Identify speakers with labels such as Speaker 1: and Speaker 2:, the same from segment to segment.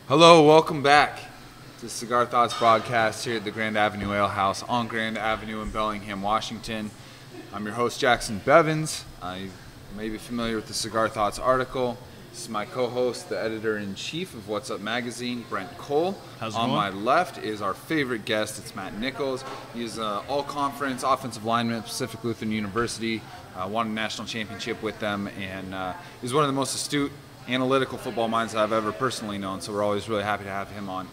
Speaker 1: Hello, welcome back to the Cigar Thoughts broadcast here at the Grand Avenue Ale House on Grand Avenue in Bellingham, Washington. I'm your host, Jacson Bevins. You may be familiar with the Cigar Thoughts article. This is my co-host, the editor-in-chief of What's Up Magazine, Brent Cole.
Speaker 2: How's it
Speaker 1: on
Speaker 2: going?
Speaker 1: my left is our favorite guest. It's Matt Nichols. He's an all-conference offensive lineman at Pacific Lutheran University. Won a national championship with them, and he's one of the most astute, analytical football minds that I've ever personally known, so we're always really happy to have him on.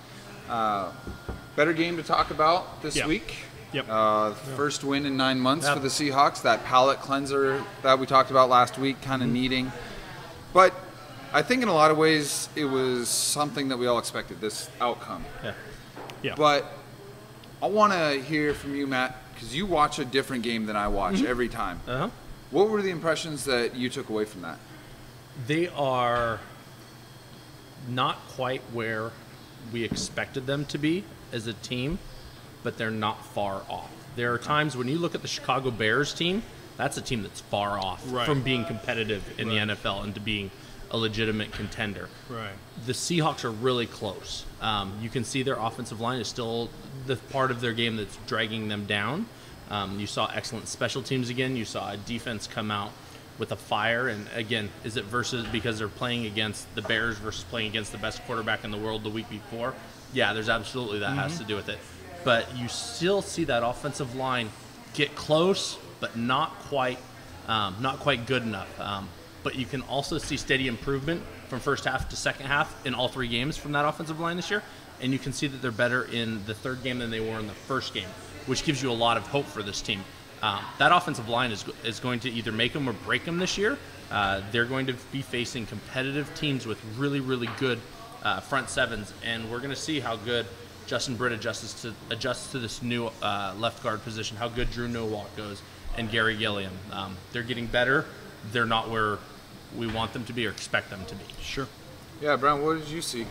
Speaker 1: Better game to talk about this week. First win in 9 months for the Seahawks. That palate cleanser that we talked about last week, kind of needing. But I think in a lot of ways it was something that we all expected, this outcome. But I want to hear from you, Matt, because you watch a different game than I watch every time. What were the impressions that you took away from that?
Speaker 2: They are not quite where we expected them to be as a team, but they're not far off. There are times when you look at the Chicago Bears team, that's a team that's far off from being competitive in the NFL and to being a legitimate contender. The Seahawks are really close. You can see their offensive line is still the part of their game that's dragging them down. You saw excellent special teams again. You saw a defense come out with a fire, and again, is it versus because they're playing against the Bears versus playing against the best quarterback in the world the week before? Yeah, there's absolutely that has to do with it. But you still see that offensive line get close, but not quite good enough. But you can also see steady improvement from first half to second half in all three games from that offensive line this year, and you can see that they're better in the third game than they were in the first game, which gives you a lot of hope for this team. That offensive line is going to either make them or break them this year. They're going to be facing competitive teams with really, really good front sevens, and we're going to see how good Justin Britt adjusts to this new left guard position, how good Drew Nowak goes, and Gary Gilliam. They're getting better. They're not where we want them to be or expect them to be.
Speaker 3: Sure.
Speaker 1: Yeah, Brown, what did you see?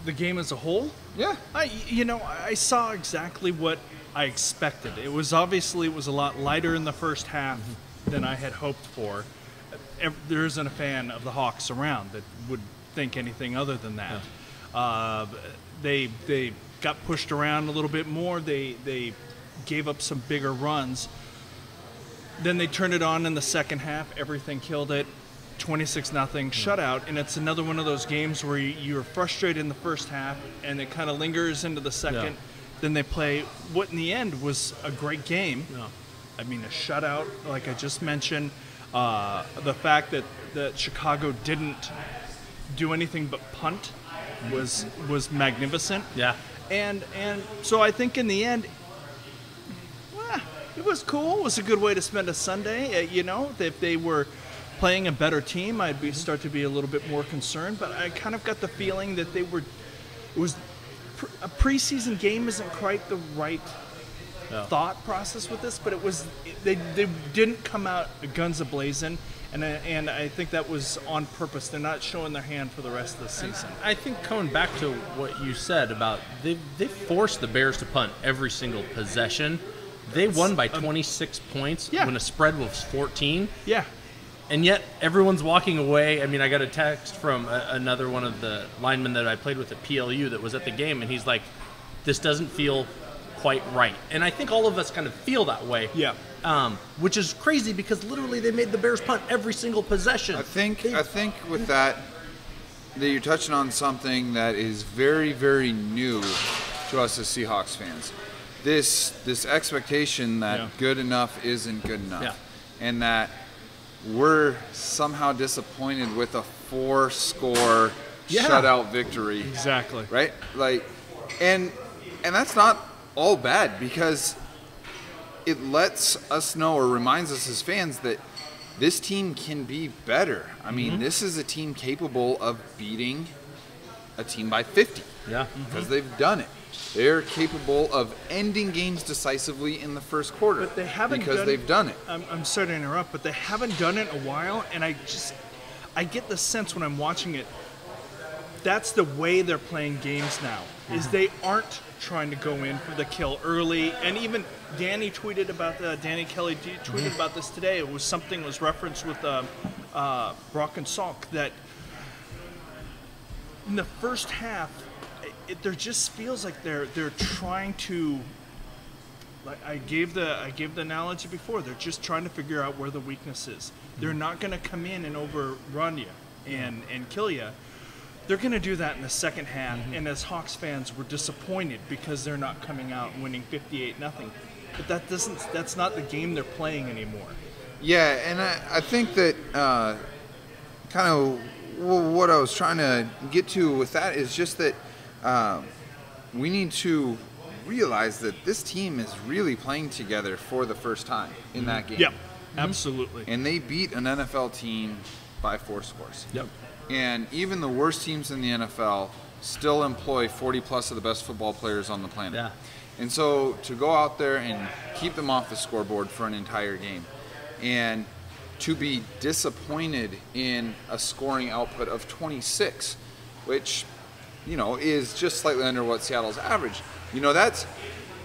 Speaker 3: The game as a whole?
Speaker 1: Yeah.
Speaker 3: I saw exactly what I expected. It was a lot lighter in the first half than I had hoped for. There isn't a fan of the Hawks around that would think anything other than that. They got pushed around a little bit more. They gave up some bigger runs. Then they turned it on in the second half. Everything killed it. 26-0 shutout, and it's another one of those games where you're frustrated in the first half, and it kind of lingers into the second. Then they play what in the end was a great game. I mean, a shutout, like I just mentioned. The fact that Chicago didn't do anything but punt was magnificent. And so I think in the end, it was cool. It was a good way to spend a Sunday. If they were playing a better team, I'd start to be a little bit more concerned. But I kind of got the feeling that a preseason game isn't quite the right thought process with this. But they didn't come out guns a-blazing, and I think that was on purpose. They're not showing their hand for the rest of the season.
Speaker 2: I think coming back to what you said about they forced the Bears to punt every single possession. They won by 26 points when the spread was 14. And yet everyone's walking away. I mean, I got a text from another one of the linemen that I played with at PLU that was at the game, and he's like, this doesn't feel quite right. And I think all of us kind of feel that way. Which is crazy because literally they made the Bears punt every single possession.
Speaker 1: I think with that you're touching on something that is very, very new to us as Seahawks fans. This expectation that good enough isn't good enough, and that we're somehow disappointed with a 4-score shutout victory.
Speaker 3: Exactly.
Speaker 1: Right? And that's not all bad, because it lets us know, or reminds us as fans, that this team can be better. I mean, this is a team capable of beating a team by 50. Because they've done it. They're capable of ending games decisively in the first quarter,
Speaker 3: but they haven't
Speaker 1: because they've done it.
Speaker 3: I'm sorry to interrupt, but they haven't done it in a while, and I get the sense when I'm watching it, that's the way they're playing games now, is they aren't trying to go in for the kill early. And even Danny Kelly tweeted about this today. It was something was referenced with Brock and Salk, that in the first half, there just feels like they're trying to. Like I gave the analogy before. They're just trying to figure out where the weakness is. They're not going to come in and overrun you and kill you. They're going to do that in the second half. And as Hawks fans, we're disappointed because they're not coming out and winning 58-0. But that's not the game they're playing anymore.
Speaker 1: Yeah, and I think that kind of what I was trying to get to with that is just that we need to realize that this team is really playing together for the first time in that game.
Speaker 3: Yep, absolutely.
Speaker 1: And they beat an NFL team by 4 scores.
Speaker 2: Yep.
Speaker 1: And even the worst teams in the NFL still employ 40 plus of the best football players on the planet.
Speaker 2: Yeah.
Speaker 1: And so to go out there and keep them off the scoreboard for an entire game and to be disappointed in a scoring output of 26, which, is just slightly under what Seattle's average. That's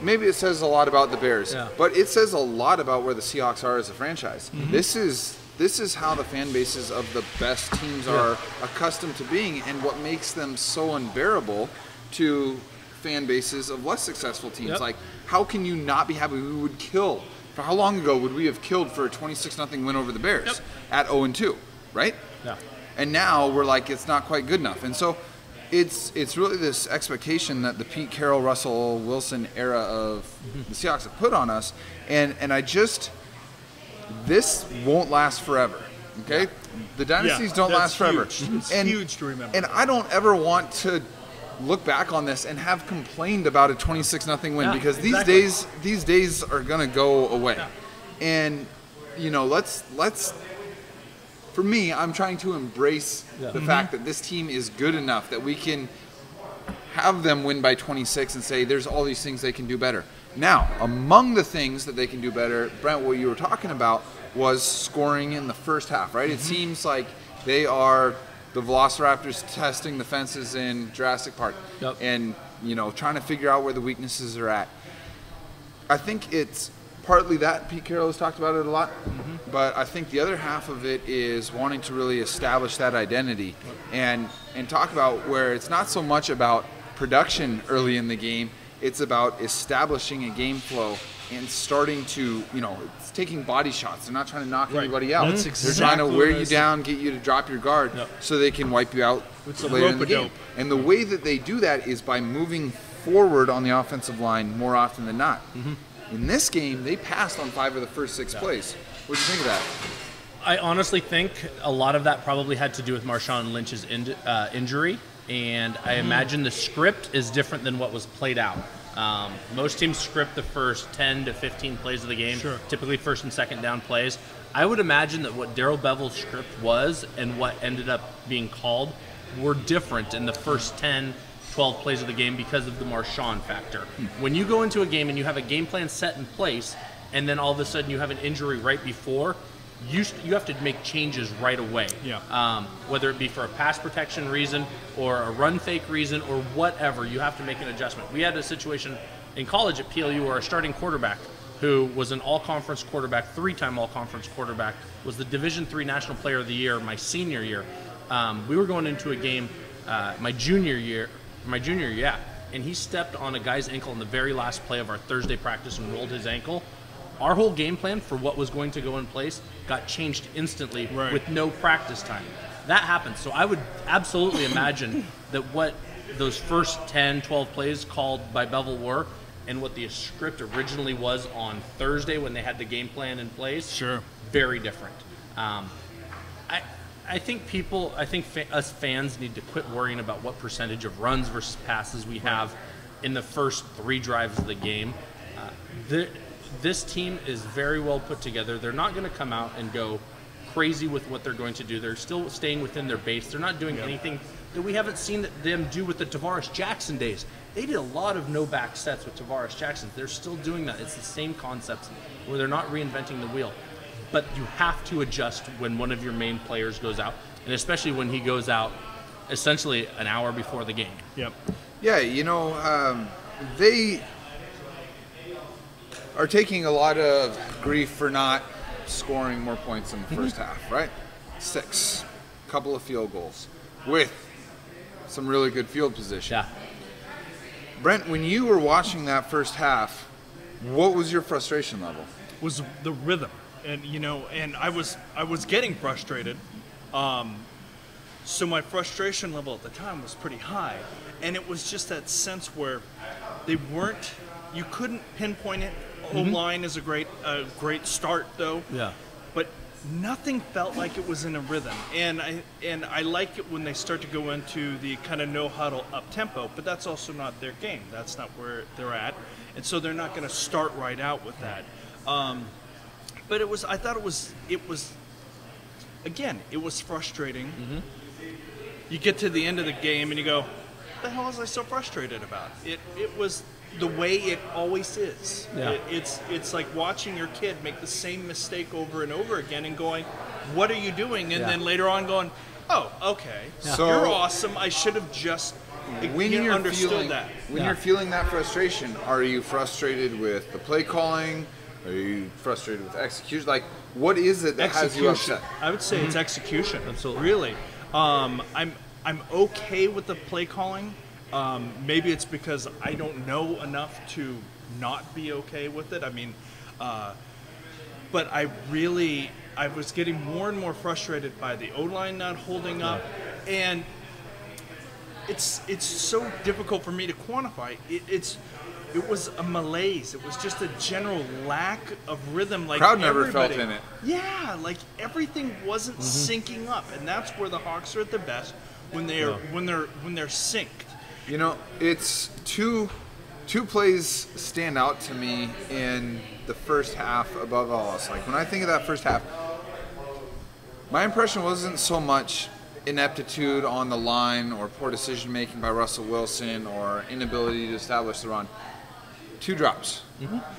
Speaker 1: maybe it says a lot about the Bears, but it says a lot about where the Seahawks are as a franchise. This is how the fan bases of the best teams are accustomed to being, and what makes them so unbearable to fan bases of less successful teams. Like, how can you not be happy? We would kill. For how long ago would we have killed for a 26-0 win over the Bears at 0-2, right? Yeah. And now we're like, it's not quite good enough. And so it's really this expectation that the Pete Carroll, Russell Wilson era of the Seahawks have put on us. And this won't last forever, okay? The dynasties don't last forever.
Speaker 3: It's huge to remember.
Speaker 1: And I don't ever want to look back on this and have complained about a 26-0 win because these days are going to go away. And let's for me, I'm trying to embrace the fact that this team is good enough that we can have them win by 26 and say there's all these things they can do better. Now, among the things that they can do better, Brent, what you were talking about was scoring in the first half, right? It seems like they are the Velociraptors testing the fences in Jurassic Park and, trying to figure out where the weaknesses are at. I think it's partly that. Pete Carroll has talked about it a lot, but I think the other half of it is wanting to really establish that identity and talk about where it's not so much about production early in the game, it's about establishing a game flow and starting to, it's taking body shots. They're not trying to knock anybody out. They're trying to wear you down, get you to drop your guard so they can wipe you out later in the game. And the way that they do that is by moving forward on the offensive line more often than not. In this game, they passed on 5 of the first 6 plays. What do you think of that?
Speaker 2: I honestly think a lot of that probably had to do with Marshawn Lynch's injury, and I imagine the script is different than what was played out. Most teams script the first 10 to 15 plays of the game, typically first and second down plays. I would imagine that what Darrell Bevell's script was and what ended up being called were different in the first 10, 12 plays of the game because of the Marshawn factor. When you go into a game and you have a game plan set in place and then all of a sudden you have an injury right before, you have to make changes right away. Whether it be for a pass protection reason or a run fake reason or whatever, you have to make an adjustment. We had a situation in college at PLU where our starting quarterback, who was an all-conference quarterback, 3-time all-conference quarterback, was the Division III National Player of the Year my senior year. We were going into a game my junior year, and he stepped on a guy's ankle in the very last play of our Thursday practice and rolled his ankle. Our whole game plan for what was going to go in place got changed instantly with no practice time. That happened. So I would absolutely imagine that what those first 10, 12 plays called by Bevel were and what the script originally was on Thursday when they had the game plan in place, very different. I think us fans need to quit worrying about what percentage of runs versus passes we have in the first 3 drives of the game. This team is very well put together. They're not going to come out and go crazy with what they're going to do. They're still staying within their base. They're not doing anything that we haven't seen them do with the Tavares Jackson days. They did a lot of no-back sets with Tavares Jackson. They're still doing that. It's the same concepts where they're not reinventing the wheel. But you have to adjust when one of your main players goes out, and especially when he goes out essentially an hour before the game.
Speaker 1: Yeah, they are taking a lot of grief for not scoring more points in the first half, right? 6, couple of field goals with some really good field position.
Speaker 2: Yeah.
Speaker 1: Brent, when you were watching that first half, what was your frustration level?
Speaker 3: Was the rhythm, and and I was getting frustrated. So my frustration level at the time was pretty high, and it was just that sense where they weren't. You couldn't pinpoint it. O-line is a great start though.
Speaker 2: Yeah.
Speaker 3: But nothing felt like it was in a rhythm, and I like it when they start to go into the kind of no huddle up tempo. But that's also not their game. That's not where they're at, and so they're not going to start right out with that. But I thought it was again, it was frustrating. You get to the end of the game and you go, what the hell was I so frustrated about? It was the way it always is.
Speaker 2: Yeah.
Speaker 3: It's like watching your kid make the same mistake over and over again and going, what are you doing? And then later on going, oh, okay,
Speaker 1: So-
Speaker 3: you're awesome. I should have just understood that.
Speaker 1: When you're feeling that frustration, are you frustrated with the play calling? Are you frustrated with execution? Like, what is it that has you upset?
Speaker 3: I would say it's execution.
Speaker 2: Absolutely.
Speaker 3: Really. I'm okay with the play calling. Maybe it's because I don't know enough to not be okay with it. I mean, but I was getting more and more frustrated by the O-line not holding up, and it's so difficult for me to quantify. It was a malaise. It was just a general lack of rhythm. Like
Speaker 1: Crowd never felt in it.
Speaker 3: Yeah, like everything wasn't syncing up, and that's where the Hawks are at their best when they're synced.
Speaker 1: You know, it's two plays stand out to me in the first half above all else. Like when I think of that first half, my impression wasn't so much ineptitude on the line or poor decision making by Russell Wilson or inability to establish the run. 2 drops.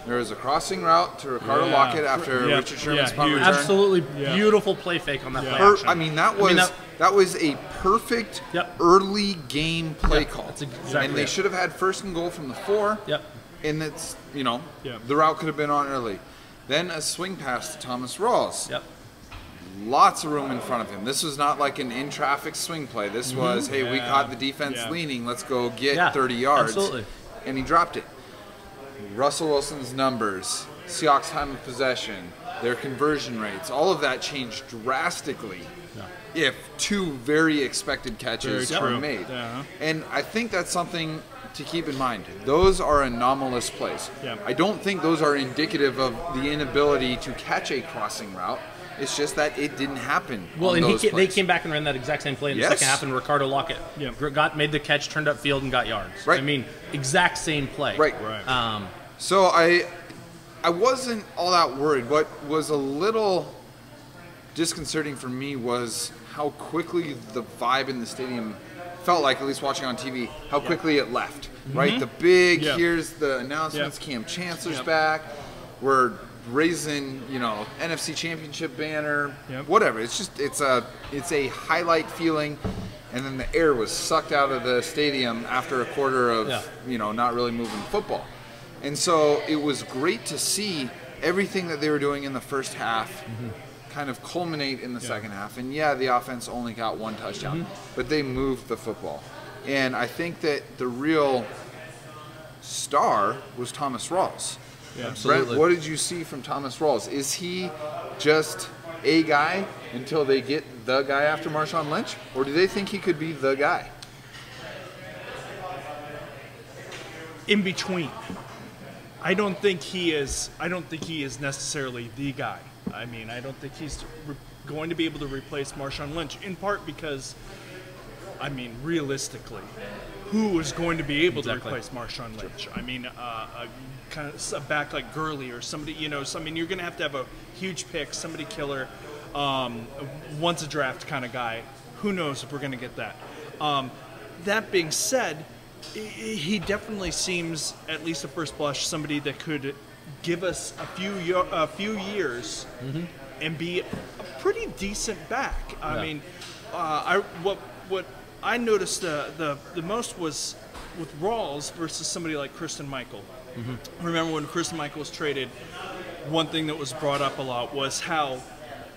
Speaker 1: There was a crossing route to Ricardo Lockett after Richard Sherman's punt
Speaker 3: huge.
Speaker 1: return.
Speaker 2: Absolutely beautiful play fake on that play. action.
Speaker 1: I mean, that was a perfect early game play call.
Speaker 2: That's exactly
Speaker 1: and they
Speaker 2: it.
Speaker 1: should have had 1st and goal from the 4.
Speaker 2: Yep.
Speaker 1: And it's, the route could have been on early. Then a swing pass to Thomas Rawls.
Speaker 2: Yep.
Speaker 1: Lots of room in front of him. This was not like an in-traffic swing play. This was, hey, we caught the defense leaning. Let's go get 30 yards.
Speaker 2: Absolutely.
Speaker 1: And he dropped it. Russell Wilson's numbers, Seahawks time of possession, their conversion rates, all of that changed drastically if 2 very expected catches are made. And I think that's something to keep in mind. Those are anomalous plays. I don't think those are indicative of the inability to catch a crossing route. It's just that it didn't happen.
Speaker 2: Well, and
Speaker 1: they
Speaker 2: they came back and ran that exact same play in the second half, and Ricardo Lockett made the catch, turned up field, and got yards.
Speaker 1: Right.
Speaker 2: I mean, exact same play.
Speaker 1: Right. So I wasn't all that worried. What was a little disconcerting for me was how quickly the vibe in the stadium felt like, at least watching on TV, how quickly it left. Right? The big, here's the announcements, Cam Chancellor's back. We're raising, NFC Championship banner, whatever. It's just it's a highlight feeling, and then the air was sucked out of the stadium after a quarter of not really moving football. And so it was great to see everything that they were doing in the first half kind of culminate in the second half. And the offense only got 1 touchdown, but they moved the football. And I think that the real star was Thomas Rawls.
Speaker 2: Absolutely.
Speaker 1: Brent, what did you see from Thomas Rawls? Is he just a guy until they get the guy after Marshawn Lynch, or do they think he could be the guy?
Speaker 3: In between. I don't think he is necessarily the guy. I mean, I don't think he's going to be able to replace Marshawn Lynch, in part because, I mean, realistically, who is going to be able to replace Marshawn Lynch? I mean, kind of a back like Gurley or somebody, I mean, you're going to have a huge pick, somebody killer, once a draft kind of guy. Who knows if we're going to get that? That being said, he definitely seems, at least at first blush, somebody that could give us a few years and be a pretty decent back. I mean, what I noticed the most was with Rawls versus somebody like Christine Michael. Remember when Christine Michael was traded, one thing that was brought up a lot was how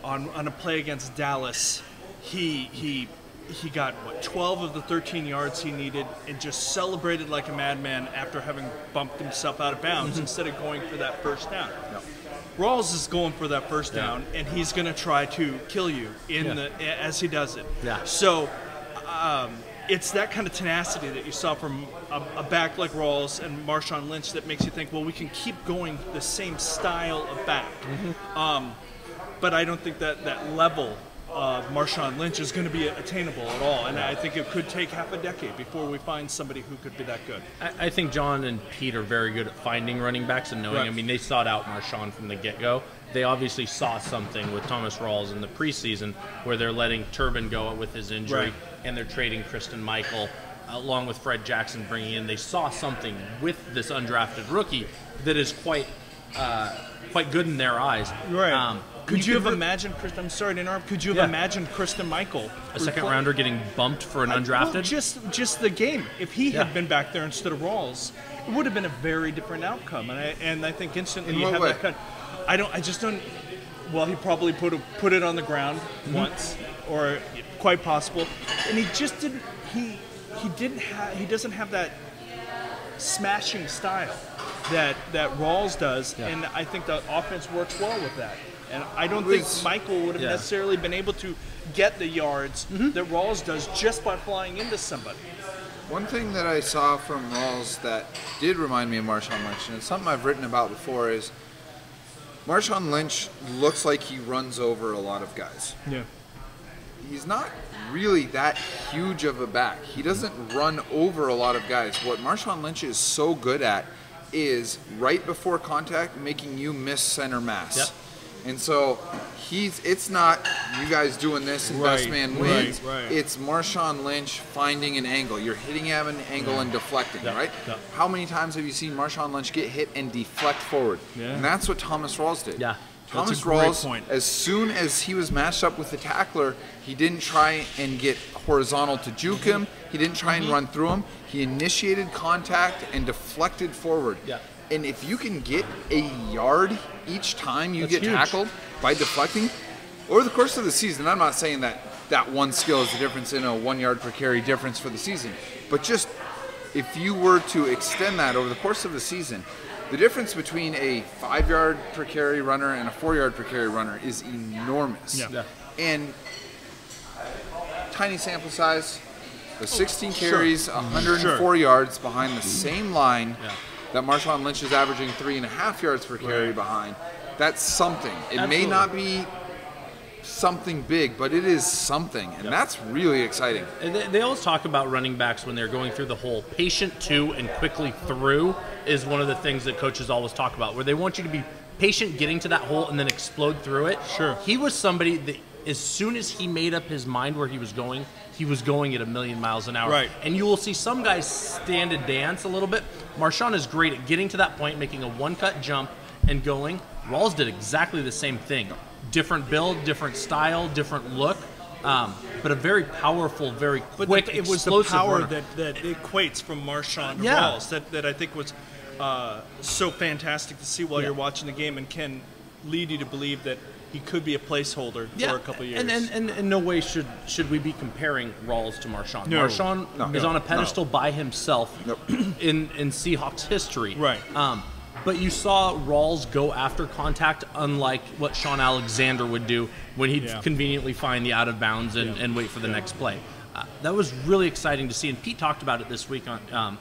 Speaker 3: on a play against Dallas, he he got, 12 of the 13 yards he needed and just celebrated like a madman after having bumped himself out of bounds instead of going for that first down.
Speaker 1: Yep.
Speaker 3: Rawls is going for that first down, and he's going to try to kill you as he does it.
Speaker 2: Yeah.
Speaker 3: So it's that kind of tenacity that you saw from a back like Rawls and Marshawn Lynch that makes you think, well, we can keep going the same style of back. But I don't think that level of Marshawn Lynch is going to be attainable at all. And I think it could take half a decade before we find somebody who could be that good.
Speaker 2: I think John and Pete are very good at finding running backs and knowing.
Speaker 3: Right.
Speaker 2: I mean, they sought out Marshawn from the get-go. They obviously saw something with Thomas Rawls in the preseason where they're letting Turbin go with his injury,
Speaker 3: Right.
Speaker 2: and they're trading Kristen Michael along with Fred Jacson bringing in. They saw something with this undrafted rookie that is quite good in their eyes.
Speaker 3: Right. Could you have
Speaker 2: re-
Speaker 3: imagined, I'm sorry to interrupt, could you have imagined Kristen Michael?
Speaker 2: a second rounder getting bumped for an undrafted?
Speaker 3: Well, just the game. If he
Speaker 2: Yeah.
Speaker 3: had been back there instead of Rawls, it would have been a very different outcome. And I think instantly
Speaker 1: In
Speaker 3: you
Speaker 1: what
Speaker 3: have
Speaker 1: way?
Speaker 3: that kind. I just don't. Well, he probably put it on the ground once, or quite possible, and he just didn't. He doesn't have that smashing style that Rawls does, and I think the offense works well with that. And I don't think Michael would have necessarily been able to get the yards that Rawls does just by flying into somebody.
Speaker 1: One thing that I saw from Rawls that did remind me of Marshawn Lynch, and it's something I've written about before, is Marshawn Lynch looks like he runs over a lot of guys.
Speaker 3: Yeah.
Speaker 1: He's not really that huge of a back. He doesn't run over a lot of guys. What Marshawn Lynch is so good at is right before contact making you miss center mass.
Speaker 2: Yep.
Speaker 1: And so it's not you guys doing this and best man wins.
Speaker 3: right.
Speaker 1: It's Marshawn Lynch finding an angle. You're hitting him an angle and deflecting, right?
Speaker 2: Yep.
Speaker 1: How many times have you seen Marshawn Lynch get hit and deflect forward?
Speaker 3: Yeah.
Speaker 1: And that's what Thomas Rawls did.
Speaker 2: Yeah.
Speaker 1: Thomas
Speaker 3: That's a great
Speaker 1: Rawls,
Speaker 3: point.
Speaker 1: as soon as he was matched up with the tackler, he didn't try and get horizontal to juke him. He didn't try and run through him. He initiated contact and deflected forward.
Speaker 2: Yeah.
Speaker 1: And if you can get a yard each time you
Speaker 2: That's
Speaker 1: get
Speaker 2: huge.
Speaker 1: tackled by deflecting, over the course of the season, I'm not saying that one skill is the difference in a 1 yard per carry difference for the season, but just if you were to extend that over the course of the season, the difference between a 5 yard per carry runner and a 4 yard per carry runner is enormous.
Speaker 3: Yeah.
Speaker 1: And tiny sample size, the 16 carries, 104 yards behind the same line that Marshawn Lynch is averaging 3.5 yards per carry behind. That's something. It may
Speaker 2: Absolutely.
Speaker 1: not be something big, but it is something, and that's really exciting.
Speaker 2: And they always talk about running backs when they're going through the whole patient to and quickly through is one of the things that coaches always talk about, where they want you to be patient getting to that hole and then explode through it.
Speaker 3: Sure.
Speaker 2: He was somebody that as soon as he made up his mind where he was going at 1,000,000 miles an hour.
Speaker 3: Right.
Speaker 2: And you will see some guys stand and dance a little bit. Marshawn is great at getting to that point, making a one-cut jump and going. Rawls did exactly the same thing. Different build, different style, different look, but a very powerful, very quick,
Speaker 3: it was the
Speaker 2: explosive
Speaker 3: power
Speaker 2: runner.
Speaker 3: that equates from Marshawn to
Speaker 2: Yeah.
Speaker 3: Rawls that I think was so fantastic to see while you're watching the game and can lead you to believe that he could be a placeholder for a couple of years.
Speaker 2: And in no way should we be comparing Rawls to Marshawn.
Speaker 3: No.
Speaker 2: Marshawn is on a pedestal by himself
Speaker 1: Nope.
Speaker 2: in Seahawks history.
Speaker 3: Right.
Speaker 2: But you saw Rawls go after contact, unlike what Sean Alexander would do when he'd conveniently find the out of bounds and wait for the next play. That was really exciting to see, and Pete talked about it this week on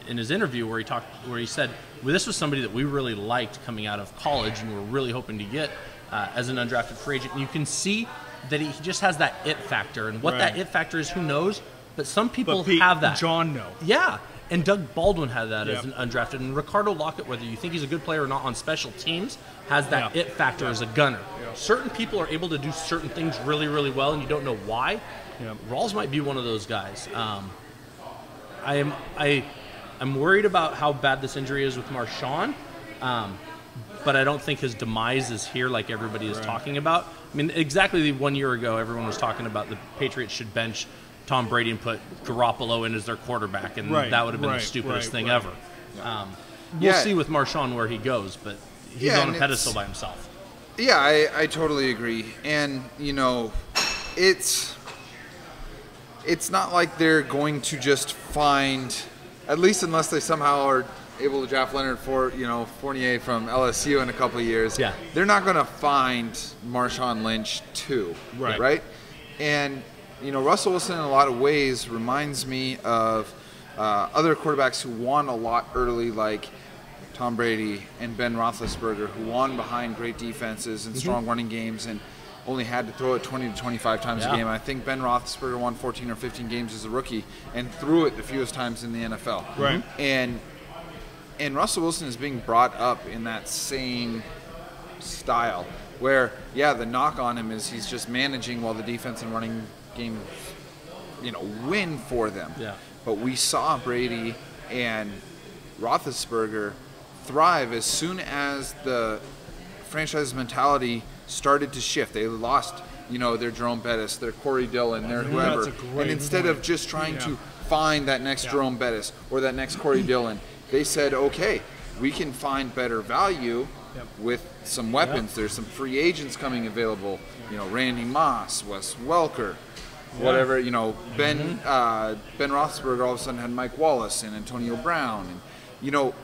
Speaker 2: in his interview where he said, well, this was somebody that we really liked coming out of college and we're really hoping to get as an undrafted free agent. And you can see that he just has that it factor, and what that it factor is, who knows? But some people
Speaker 3: But Pete
Speaker 2: have that.
Speaker 3: and John know.
Speaker 2: Yeah, and Doug Baldwin had that as an undrafted, and Ricardo Lockett, whether you think he's a good player or not on special teams, has that it factor as a gunner. Certain people are able to do certain things really, really well, and you don't know why. Rawls might be one of those guys. I'm worried about how bad this injury is with Marshawn, but I don't think his demise is here like everybody is talking about. I mean, exactly 1 year ago, everyone was talking about the Patriots should bench Tom Brady and put Garoppolo in as their quarterback, and that would have been the stupidest thing ever. We'll see with Marshawn where he goes, but he's on a pedestal by himself.
Speaker 1: Yeah, I totally agree. And, you know, it's it's not like they're going to just find, at least unless they somehow are able to draft Leonard Fournier from LSU in a couple of years.
Speaker 2: Yeah.
Speaker 1: They're not going to find Marshawn Lynch 2. Right. And, Russell Wilson in a lot of ways reminds me of other quarterbacks who won a lot early, like Tom Brady and Ben Roethlisberger, who won behind great defenses and strong running games and only had to throw it 20 to 25 times a game. I think Ben Roethlisberger won 14 or 15 games as a rookie and threw it the fewest times in the NFL.
Speaker 3: Right.
Speaker 1: And Russell Wilson is being brought up in that same style where, the knock on him is he's just managing while the defense and running game, win for them.
Speaker 2: Yeah.
Speaker 1: But we saw Brady and Roethlisberger thrive as soon as the franchise mentality started to shift. They lost, their Jerome Bettis, their Corey Dillon, their whoever. And instead of just trying to find that next Jerome Bettis or that next Corey Dillon, they said, okay, we can find better value with some weapons. There's some free agents coming available. Randy Moss, Wes Welker, whatever. Ben Roethlisberger all of a sudden had Mike Wallace and Antonio Brown. And,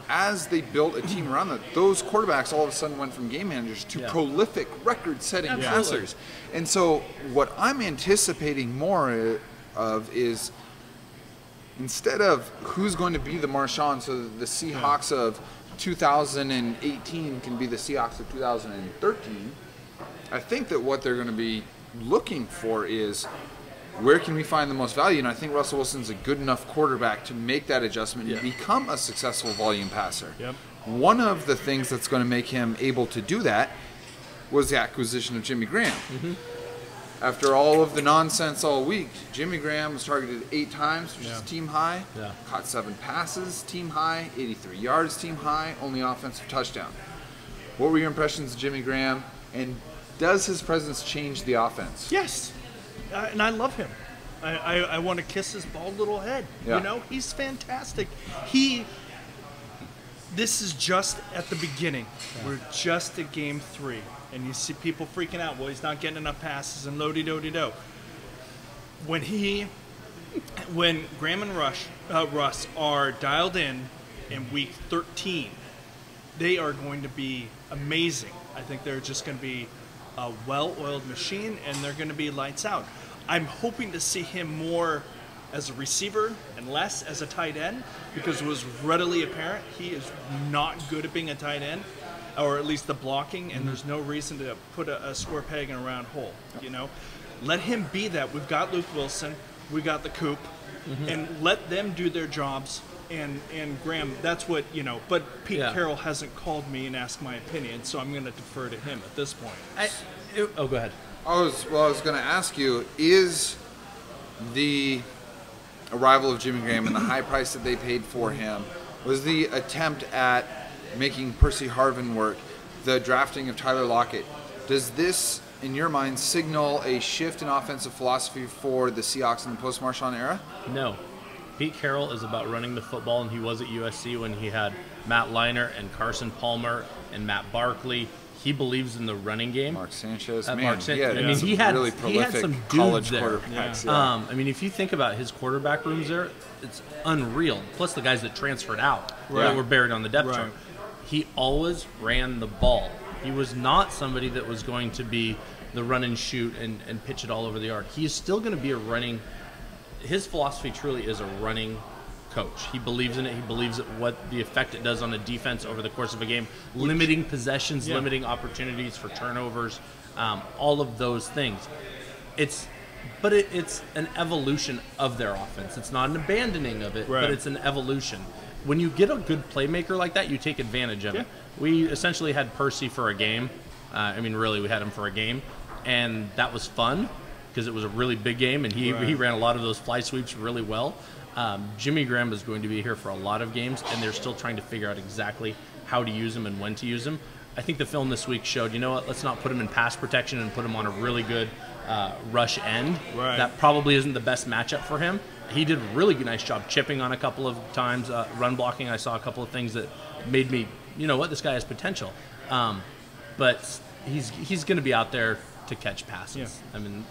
Speaker 1: as they built a team around that, those quarterbacks all of a sudden went from game managers to prolific, record-setting passers. And so what I'm anticipating more of is, instead of who's going to be the Marshawn, so the Seahawks of 2018 can be the Seahawks of 2013, I think that what they're going to be looking for is, where can we find the most value? And I think Russell Wilson's a good enough quarterback to make that adjustment and become a successful volume passer. One of the things that's going to make him able to do that was the acquisition of Jimmy Graham. After all of the nonsense all week, Jimmy Graham was targeted 8 times, which is team high. Caught 7 passes, team high. 83 yards, team high. Only offensive touchdown. What were your impressions of Jimmy Graham? And does his presence change the offense?
Speaker 3: Yes. And I love him. I want to kiss his bald little head. He's fantastic. This is just at the beginning. We're just at game 3. And you see people freaking out. Well, he's not getting enough passes and lo-de-do-de-do. When Graham and Russ are dialed in week 13, they are going to be amazing. I think they're just going to be a well-oiled machine, and they're going to be lights out. I'm hoping to see him more as a receiver and less as a tight end, because it was readily apparent he is not good at being a tight end, or at least the blocking, and there's no reason to put a square peg in a round hole. Let him be that. We've got Luke Wilson, we got the Coop, and let them do their jobs. And Graham, that's what, but Pete Carroll hasn't called me and asked my opinion, so I'm going to defer to him at this point.
Speaker 2: Go ahead.
Speaker 1: I was going to ask you, is the arrival of Jimmy Graham and the high price that they paid for him, was the attempt at making Percy Harvin work, the drafting of Tyler Lockett, does this, in your mind, signal a shift in offensive philosophy for the Seahawks in the post-Marshawn era?
Speaker 2: No. Pete Carroll is about running the football, and he was at USC when he had Matt Leinart and Carson Palmer and Matt Barkley. He believes in the running game.
Speaker 1: Mark Sanchez,
Speaker 2: he
Speaker 1: had really prolific
Speaker 2: some
Speaker 1: college
Speaker 2: dudes there.
Speaker 1: quarterbacks.
Speaker 2: If you think about his quarterback rooms there, it's unreal. Plus the guys that transferred out that were buried on the depth chart. He always ran the ball. He was not somebody that was going to be the run and shoot and pitch it all over the yard. He is still going to be a running. His philosophy truly is a running coach. He believes in it. He believes in what the effect it does on the defense over the course of a game, limiting possessions, limiting opportunities for turnovers, all of those things. It's an evolution of their offense. It's not an abandoning of it, but it's an evolution. When you get a good playmaker like that, you take advantage of it. We essentially had Percy for a game. Really, we had him for a game, and that was fun because it was a really big game, and he ran a lot of those fly sweeps really well. Jimmy Graham is going to be here for a lot of games, and they're still trying to figure out exactly how to use him and when to use him. I think the film this week showed, let's not put him in pass protection and put him on a really good rush end. That probably isn't the best matchup for him. He did a really nice job chipping on a couple of times, run blocking. I saw a couple of things that made me, this guy has potential. But he's going to be out there to catch passes. And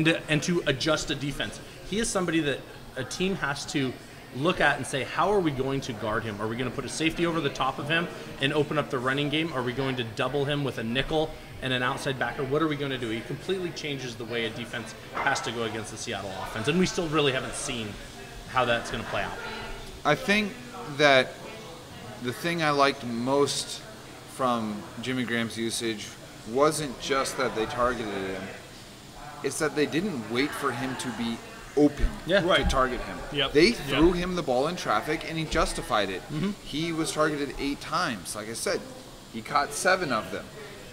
Speaker 2: to adjust a defense. he is somebody that a team has to look at and say, how are we going to guard him? Are we going to put a safety over the top of him and open up the running game? Are we going to double him with a nickel and an outside backer? What are we going to do? He completely changes the way a defense has to go against the Seattle offense, and we still really haven't seen how that's going to play out.
Speaker 1: I think that the thing I liked most from Jimmy Graham's usage wasn't just that they targeted him. It's that they didn't wait for him to be open to target him.
Speaker 3: Yep.
Speaker 1: They threw him the ball in traffic, and he justified it. He was targeted 8 times. Like I said, he caught 7 of them.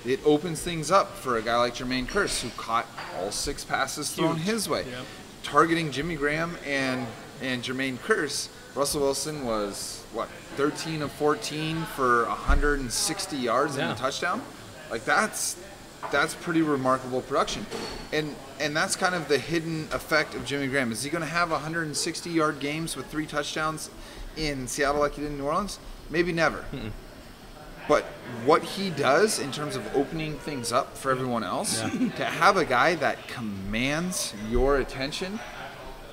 Speaker 1: It opens things up for a guy like Jermaine Kearse, who caught all 6 passes thrown his way.
Speaker 3: Yep.
Speaker 1: Targeting Jimmy Graham and Jermaine Kearse, Russell Wilson was, 13 of 14 for 160 yards and a touchdown? Like, that's pretty remarkable production. And that's kind of the hidden effect of Jimmy Graham. Is he going to have 160-yard games with 3 touchdowns in Seattle like he did in New Orleans? Maybe never. But what he does in terms of opening things up for everyone else, to have a guy that commands your attention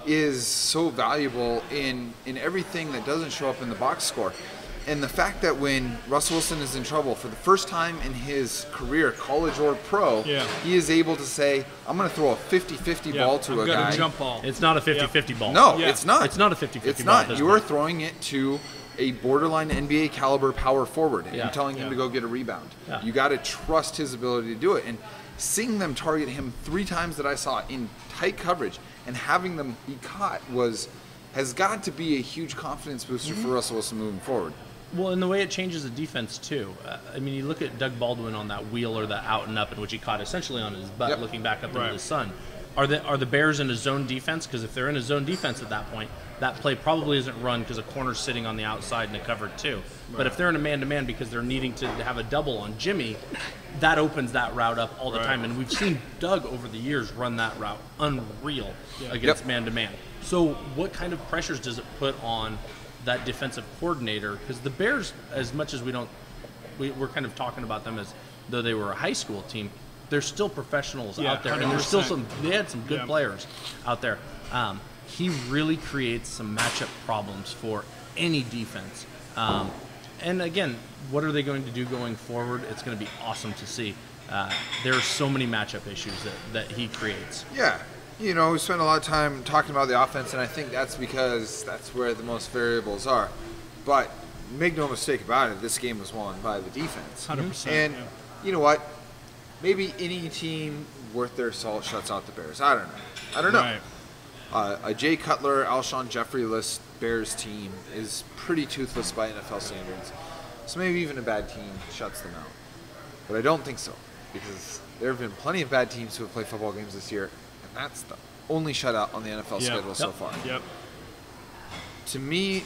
Speaker 1: is so valuable in everything that doesn't show up in the box score. And the fact that when Russell Wilson is in trouble for the first time in his career, college or pro, he is able to say, I'm going to throw a 50-50 ball to a guy.
Speaker 3: Jump ball.
Speaker 2: It's not a 50-50 ball.
Speaker 1: No, it's not.
Speaker 2: It's not a 50-50 ball.
Speaker 1: It's not. You are throwing it to a borderline NBA caliber power forward, and you're telling him to go get a rebound. You got to trust his ability to do it. And seeing them target him 3 times that I saw in tight coverage and having them be caught has got to be a huge confidence booster for Russell Wilson moving forward.
Speaker 2: Well, and the way it changes the defense, too. I mean, you look at Doug Baldwin on that wheel or that out and up in which he caught essentially on his butt looking back up into the sun. Are the Bears in a zone defense? Because if they're in a zone defense at that point, that play probably isn't run because a corner's sitting on the outside in a cover 2. But if they're in a man-to-man because they're needing to have a double on Jimmy, that opens that route up all the time. And we've seen Doug over the years run that route unreal against man-to-man. So what kind of pressures does it put on that defensive coordinator? Because the Bears, as much as we're kind of talking about them as though they were a high school team, they're still professionals out there, 100%. And there's still they had some good players out there. He really creates some matchup problems for any defense. And again, what are they going to do going forward? It's going to be awesome to see. There are so many matchup issues that he creates.
Speaker 1: Yeah. You know, we spent a lot of time talking about the offense, and I think that's because that's where the most variables are. But make no mistake about it, this game was won by the defense.
Speaker 3: 100%.
Speaker 1: And you know what? Maybe any team worth their salt shuts out the Bears. I don't know.
Speaker 3: Right.
Speaker 1: A Jay Cutler, Alshon Jeffrey-less Bears team is pretty toothless by NFL standards. So maybe even a bad team shuts them out. But I don't think so, because there have been plenty of bad teams who have played football games this year, and that's the only shutout on the NFL schedule so far. To me,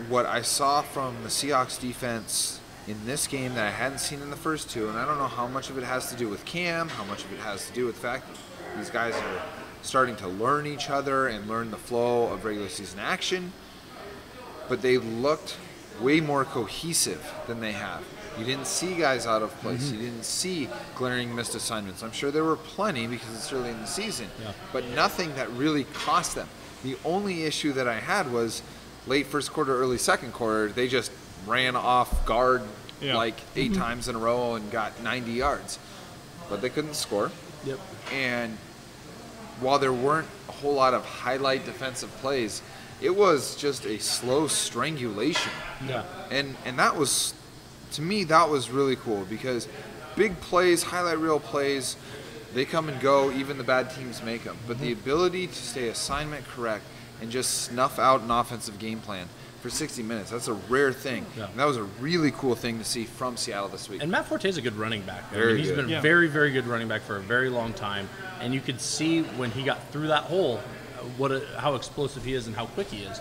Speaker 1: what I saw from the Seahawks defense in this game that I hadn't seen in the first 2, and I don't know how much of it has to do with Cam, how much of it has to do with the fact that these guys are starting to learn each other and learn the flow of regular season action, but they looked way more cohesive than they have. You didn't see guys out of place. You didn't see glaring missed assignments. I'm sure there were plenty because it's early in the season, but nothing that really cost them. The only issue that I had was late first quarter, early second quarter, they just ran off guard like 8 times in a row and got 90 yards. But they couldn't score. And while there weren't a whole lot of highlight defensive plays, it was just a slow strangulation. And that was, to me, that was really cool because big plays, highlight reel plays, they come and go, even the bad teams make them. But the ability to stay assignment correct and just snuff out an offensive game plan for 60 minutes, that's a rare thing. And that was a really cool thing to see from Seattle this week.
Speaker 2: And Matt Forte is a good running back. He's been a very, very good running back for a very long time. And you could see when he got through that hole how explosive he is and how quick he is.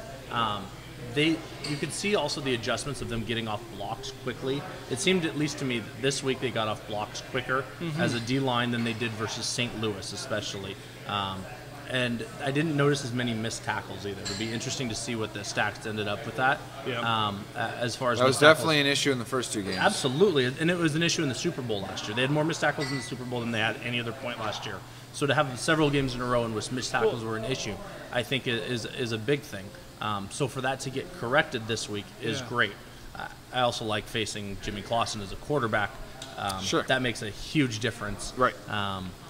Speaker 2: You could see also the adjustments of them getting off blocks quickly. It seemed, at least to me, that this week they got off blocks quicker as a D-line than they did versus St. Louis especially. And I didn't notice as many missed tackles either. It would be interesting to see what the stats ended up with that. As far as
Speaker 1: that was definitely an issue in the first 2 games.
Speaker 2: Absolutely, and it was an issue in the Super Bowl last year. They had more missed tackles in the Super Bowl than they had any other point last year. So to have several games in a row in which missed tackles were an issue, I think is a big thing. So for that to get corrected this week is great. I also like facing Jimmy Clausen as a quarterback.
Speaker 1: Sure.
Speaker 2: That makes a huge difference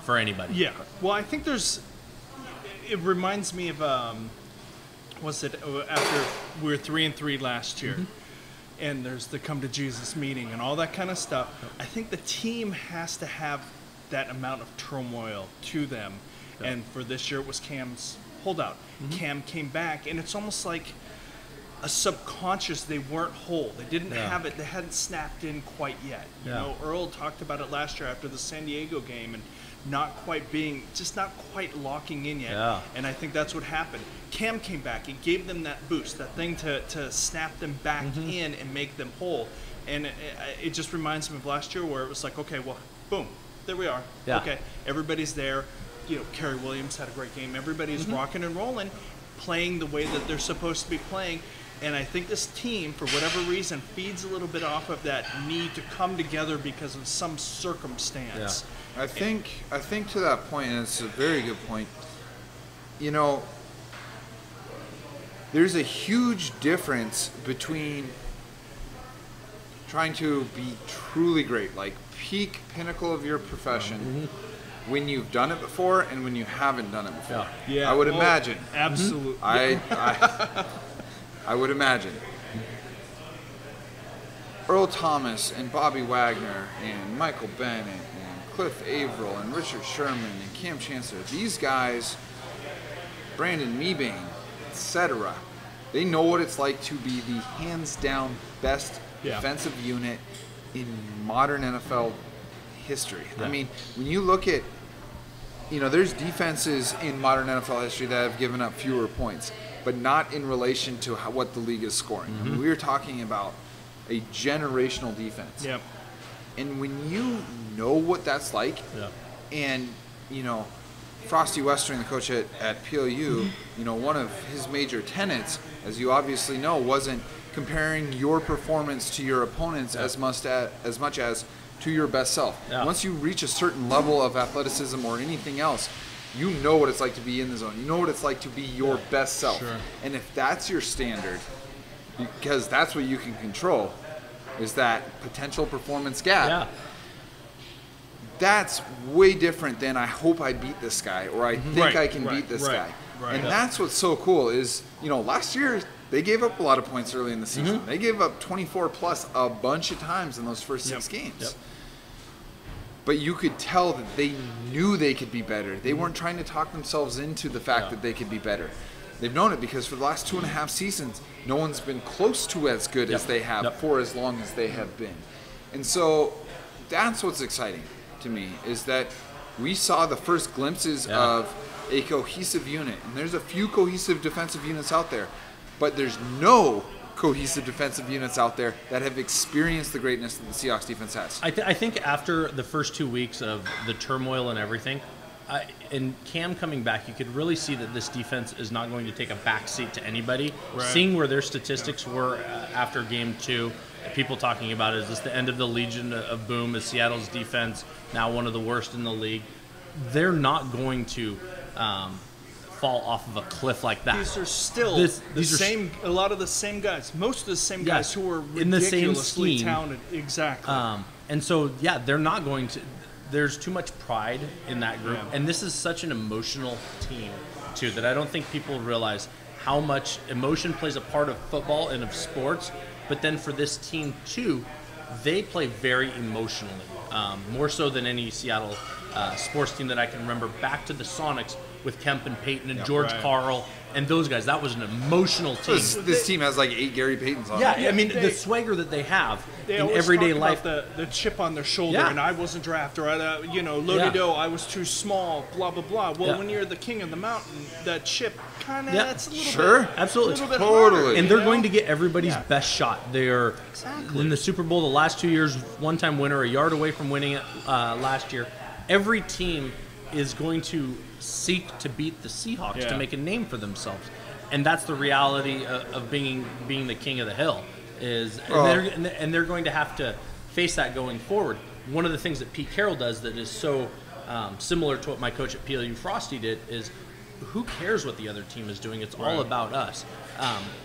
Speaker 2: for anybody.
Speaker 3: Yeah. Well, I think it reminds me of, after we were 3-3 last year, and there's the come to Jesus meeting and all that kind of stuff. I think the team has to have that amount of turmoil to them. And for this year, it was Cam's holdout. Cam came back, and it's almost like a subconscious. They weren't whole. They didn't have it. They hadn't snapped in quite yet. You know, Earl talked about it last year after the San Diego game, and not quite locking in yet.
Speaker 2: Yeah.
Speaker 3: And I think that's what happened. Cam came back. He gave them that boost, that thing to snap them back in and make them whole. And it just reminds me of last year where it was like, okay, well, boom, there we are.
Speaker 2: Yeah.
Speaker 3: Okay, everybody's there. You know, Kerry Williams had a great game. Everybody's rocking and rolling, playing the way that they're supposed to be playing. And I think this team, for whatever reason, feeds a little bit off of that need to come together because of some circumstance.
Speaker 1: I think to that point, and it's a very good point, you know, there's a huge difference between trying to be truly great, like peak pinnacle of your profession, when you've done it before and when you haven't done it before.
Speaker 3: Yeah.
Speaker 1: I would imagine.
Speaker 3: Absolutely.
Speaker 1: I would imagine. Earl Thomas and Bobby Wagner and Michael Bennett and Cliff Averill and Richard Sherman and Cam Chancellor, these guys, Brandon Meebane, etc., they know what it's like to be the hands-down best defensive unit in modern NFL history. I mean, when you look at, you know, there's defenses in modern NFL history that have given up fewer points, but not in relation to what the league is scoring. I mean, we are talking about a generational defense.
Speaker 3: Yep.
Speaker 1: And when you know what that's like, and, you know, Frosty Westering, the coach at PLU, you know, one of his major tenets, as you obviously know, wasn't comparing your performance to your opponents as much as to your best self. Once you reach a certain level of athleticism or anything else, you know what it's like to be in the zone. You know what it's like to be your best self.
Speaker 3: Sure.
Speaker 1: And if that's your standard, because that's what you can control, is that potential performance gap. That's way different than I hope I beat this guy or I think I can beat this guy. And that's what's so cool is, you know, last year they gave up a lot of points early in the season. They gave up 24 plus a bunch of times in those first 6 games. But you could tell that they knew they could be better. They weren't trying to talk themselves into the fact that they could be better. They've known it because for the last 2.5 seasons, no one's been close to as good as they have for as long as they have been. And so that's what's exciting to me, is that we saw the first glimpses of a cohesive unit. And there's a few cohesive defensive units out there, but there's no cohesive defensive units out there that have experienced the greatness that the Seahawks defense has.
Speaker 2: I think after the first 2 weeks of the turmoil and everything, and Cam coming back, you could really see that this defense is not going to take a backseat to anybody. Seeing where their statistics were after game 2, people talking about, is this the end of the Legion of Boom? Is Seattle's defense now one of the worst in the league? They're not going to fall off of a cliff like that.
Speaker 3: These are still a lot of the same guys. Most of the same guys who are ridiculously
Speaker 2: in the same scheme.
Speaker 3: talented. Exactly.
Speaker 2: And so, they're not going to. There's too much pride in that group, and this is such an emotional team too that I don't think people realize how much emotion plays a part of football and of sports. But then for this team too, they play very emotionally, more so than any Seattle sports team that I can remember. Back to the Sonics with Kemp and Peyton and George Karl and those guys. That was an emotional team.
Speaker 1: This team has like 8 Gary Paytons on it.
Speaker 2: I mean, the swagger that they have in everyday life.
Speaker 3: The chip on their shoulder, and I wasn't drafted, or Lodido, I was too small, blah, blah, blah. Well, when you're the king of the mountain, that chip kind of, that's a little bit.
Speaker 2: Absolutely.
Speaker 3: A little bit
Speaker 1: Totally.
Speaker 3: harder,
Speaker 2: and they're going to get everybody's best shot. They are in the Super Bowl the last 2 years, one-time winner, a yard away from winning it last year. Every team is going to seek to beat the Seahawks to make a name for themselves, and that's the reality of being the king of the hill. They're going to have to face that going forward. One of the things that Pete Carroll does that is so similar to what my coach at PLU Frosty did, is who cares what the other team is doing? It's all about us.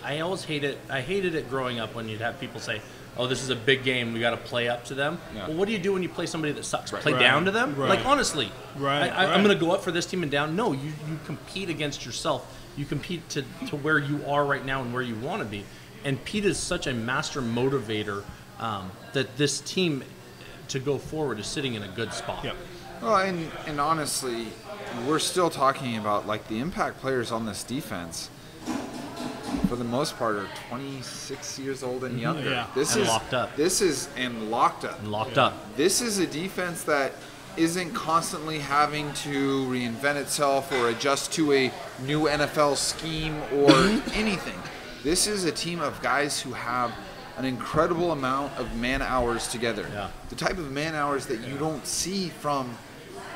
Speaker 2: I always hated it growing up when you'd have people say, oh, this is a big game, we got to play up to them. Yeah. Well, what do you do when you play somebody that sucks? Play down to them? Like, honestly, I'm going to go up for this team and down. No, you compete against yourself. You compete to where you are right now and where you want to be. And Pete is such a master motivator that this team, to go forward, is sitting in a good spot.
Speaker 3: Yep.
Speaker 1: Well, and honestly, we're still talking about, like, the impact players on this defense, for the most part, are 26 years old and younger.
Speaker 2: Yeah.
Speaker 1: This
Speaker 2: and
Speaker 1: is
Speaker 2: locked up.
Speaker 1: This is and locked up.
Speaker 2: And locked up.
Speaker 1: This is a defense that isn't constantly having to reinvent itself or adjust to a new NFL scheme or anything. This is a team of guys who have an incredible amount of man hours together.
Speaker 2: Yeah.
Speaker 1: The type of man hours that you don't see from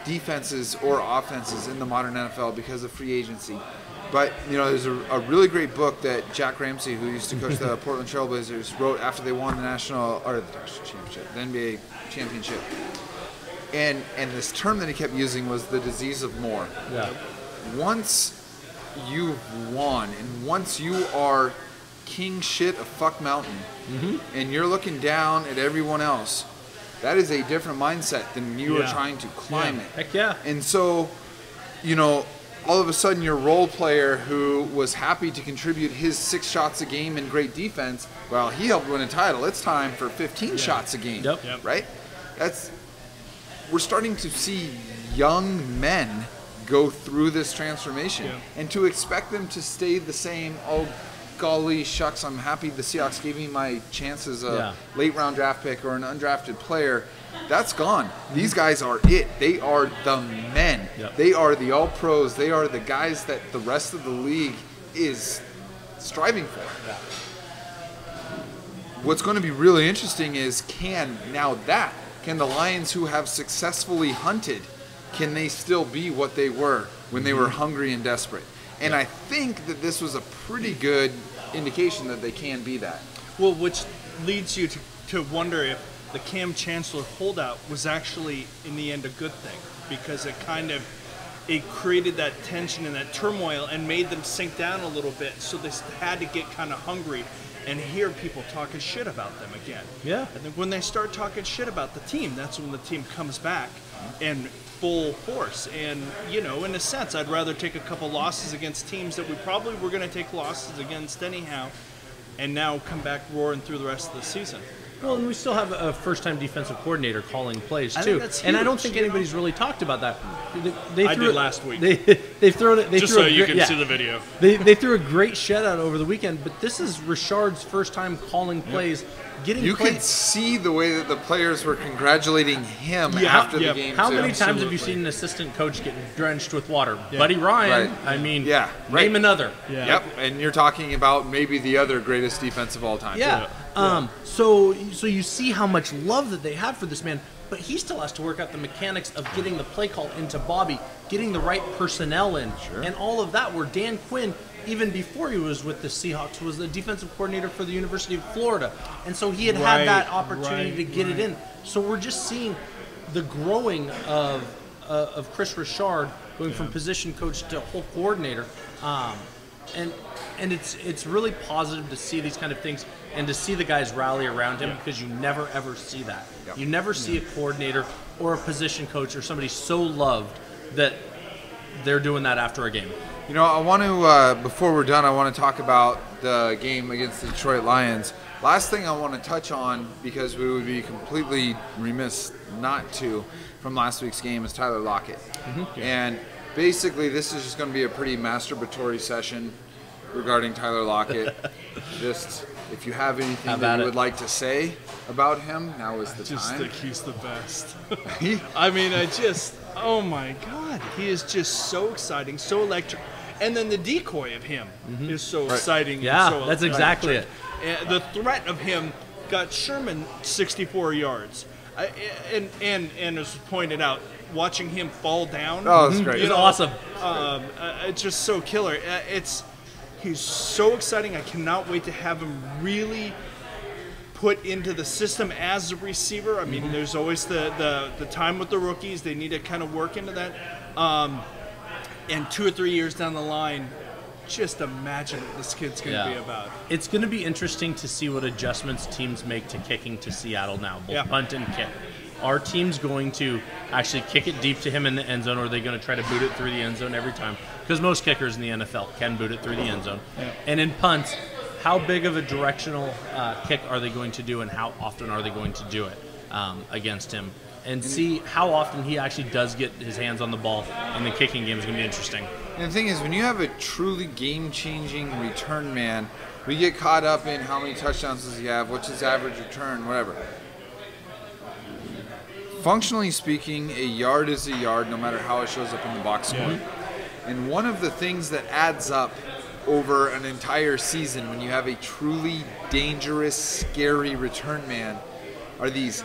Speaker 1: defenses or offenses in the modern NFL because of free agency. But, you know, there's a really great book that Jack Ramsey, who used to coach the Portland Trailblazers, wrote after they won the national championship, the NBA championship. And this term that he kept using was the disease of more.
Speaker 2: Yeah.
Speaker 1: Once you've won and once you are king shit of fuck mountain and you're looking down at everyone else, that is a different mindset than you are trying to climb it.
Speaker 2: Heck yeah.
Speaker 1: And so, you know, all of a sudden your role player who was happy to contribute his 6 shots a game and great defense, well, he helped win a title. It's time for 15 shots a game, right? We're starting to see young men go through this transformation. And to expect them to stay the same, oh, golly shucks, I'm happy the Seahawks gave me my chance as a late round draft pick or an undrafted player, that's gone. These guys are it. They are the men. They are the all pros. They are the guys that the rest of the league is striving for. What's going to be really interesting is can the Lions, who have successfully hunted, can they still be what they were when they were hungry and desperate? And I think that this was a pretty good indication that they can be that.
Speaker 3: Well, which leads you to wonder if the Cam Chancellor holdout was actually, in the end, a good thing, because it created that tension and that turmoil and made them sink down a little bit, so they had to get kind of hungry and hear people talking shit about them again.
Speaker 2: Yeah.
Speaker 3: And then when they start talking shit about the team, that's when the team comes back in full force. And, you know, in a sense, I'd rather take a couple losses against teams that we probably were going to take losses against anyhow, and now come back roaring through the rest of the season.
Speaker 2: Well, and we still have a first-time defensive coordinator calling plays, too.
Speaker 3: I think that's huge,
Speaker 2: and I don't think anybody's really talked about that.
Speaker 3: I did last week.
Speaker 2: They've thrown it.
Speaker 3: Just so you can see the video.
Speaker 2: They threw a great shutout over the weekend, but this is Richard's first time calling plays.
Speaker 1: You could see the way that the players were congratulating him after the game.
Speaker 2: How many times have you seen an assistant coach get drenched with water? Buddy Ryan.
Speaker 1: Right.
Speaker 2: I mean,
Speaker 1: Yeah.
Speaker 2: name another.
Speaker 3: Yeah.
Speaker 1: Yep, and you're talking about maybe the other greatest defense of all time.
Speaker 2: Yeah. So you see how much love that they have for this man, but he still has to work out the mechanics of getting the play call into Bobby, getting the right personnel in, and all of that. Where Dan Quinn, even before he was with the Seahawks, was the defensive coordinator for the University of Florida, and so he had that opportunity to get it in. So we're just seeing the growing of Chris Richard going from position coach to whole coordinator, and it's really positive to see these kind of things and to see the guys rally around him, because you never ever see that. You never see a coordinator or a position coach or somebody so loved that they're doing that after a game.
Speaker 1: You know, I want to, before we're done, I want to talk about the game against the Detroit Lions. Last thing I want to touch on, because we would be completely remiss not to, from last week's game, is Tyler Lockett. And basically, this is just going to be a pretty masturbatory session regarding Tyler Lockett. Just, if you have anything that you would like to say about him, now is the time.
Speaker 3: I just think he's the best. I mean, oh my God, he is just so exciting, so electric. And then the decoy of him is so exciting.
Speaker 2: Yeah,
Speaker 3: and so
Speaker 2: that's exactly it.
Speaker 3: And the threat of him got Sherman 64 yards. And as pointed out, watching him fall down.
Speaker 1: Oh, that's great.
Speaker 2: It's awesome.
Speaker 3: It's just so killer. He's so exciting. I cannot wait to have him really put into the system as a receiver. I mean, there's always the time with the rookies. They need to kind of work into that. And 2 or 3 years down the line, just imagine what this kid's going to be about.
Speaker 2: It's going to be interesting to see what adjustments teams make to kicking to Seattle now, both punt and kick. Are teams going to actually kick it deep to him in the end zone, or are they going to try to boot it through the end zone every time? Because most kickers in the NFL can boot it through the end zone. Yeah. And in punts, how big of a directional kick are they going to do, and how often are they going to do it against him? And see how often he actually does get his hands on the ball in the kicking game is going to be interesting.
Speaker 1: And the thing is, when you have a truly game-changing return man, we get caught up in how many touchdowns does he have, what's his average return, whatever. Functionally speaking, a yard is a yard no matter how it shows up in the box score. And one of the things that adds up over an entire season when you have a truly dangerous, scary return man are these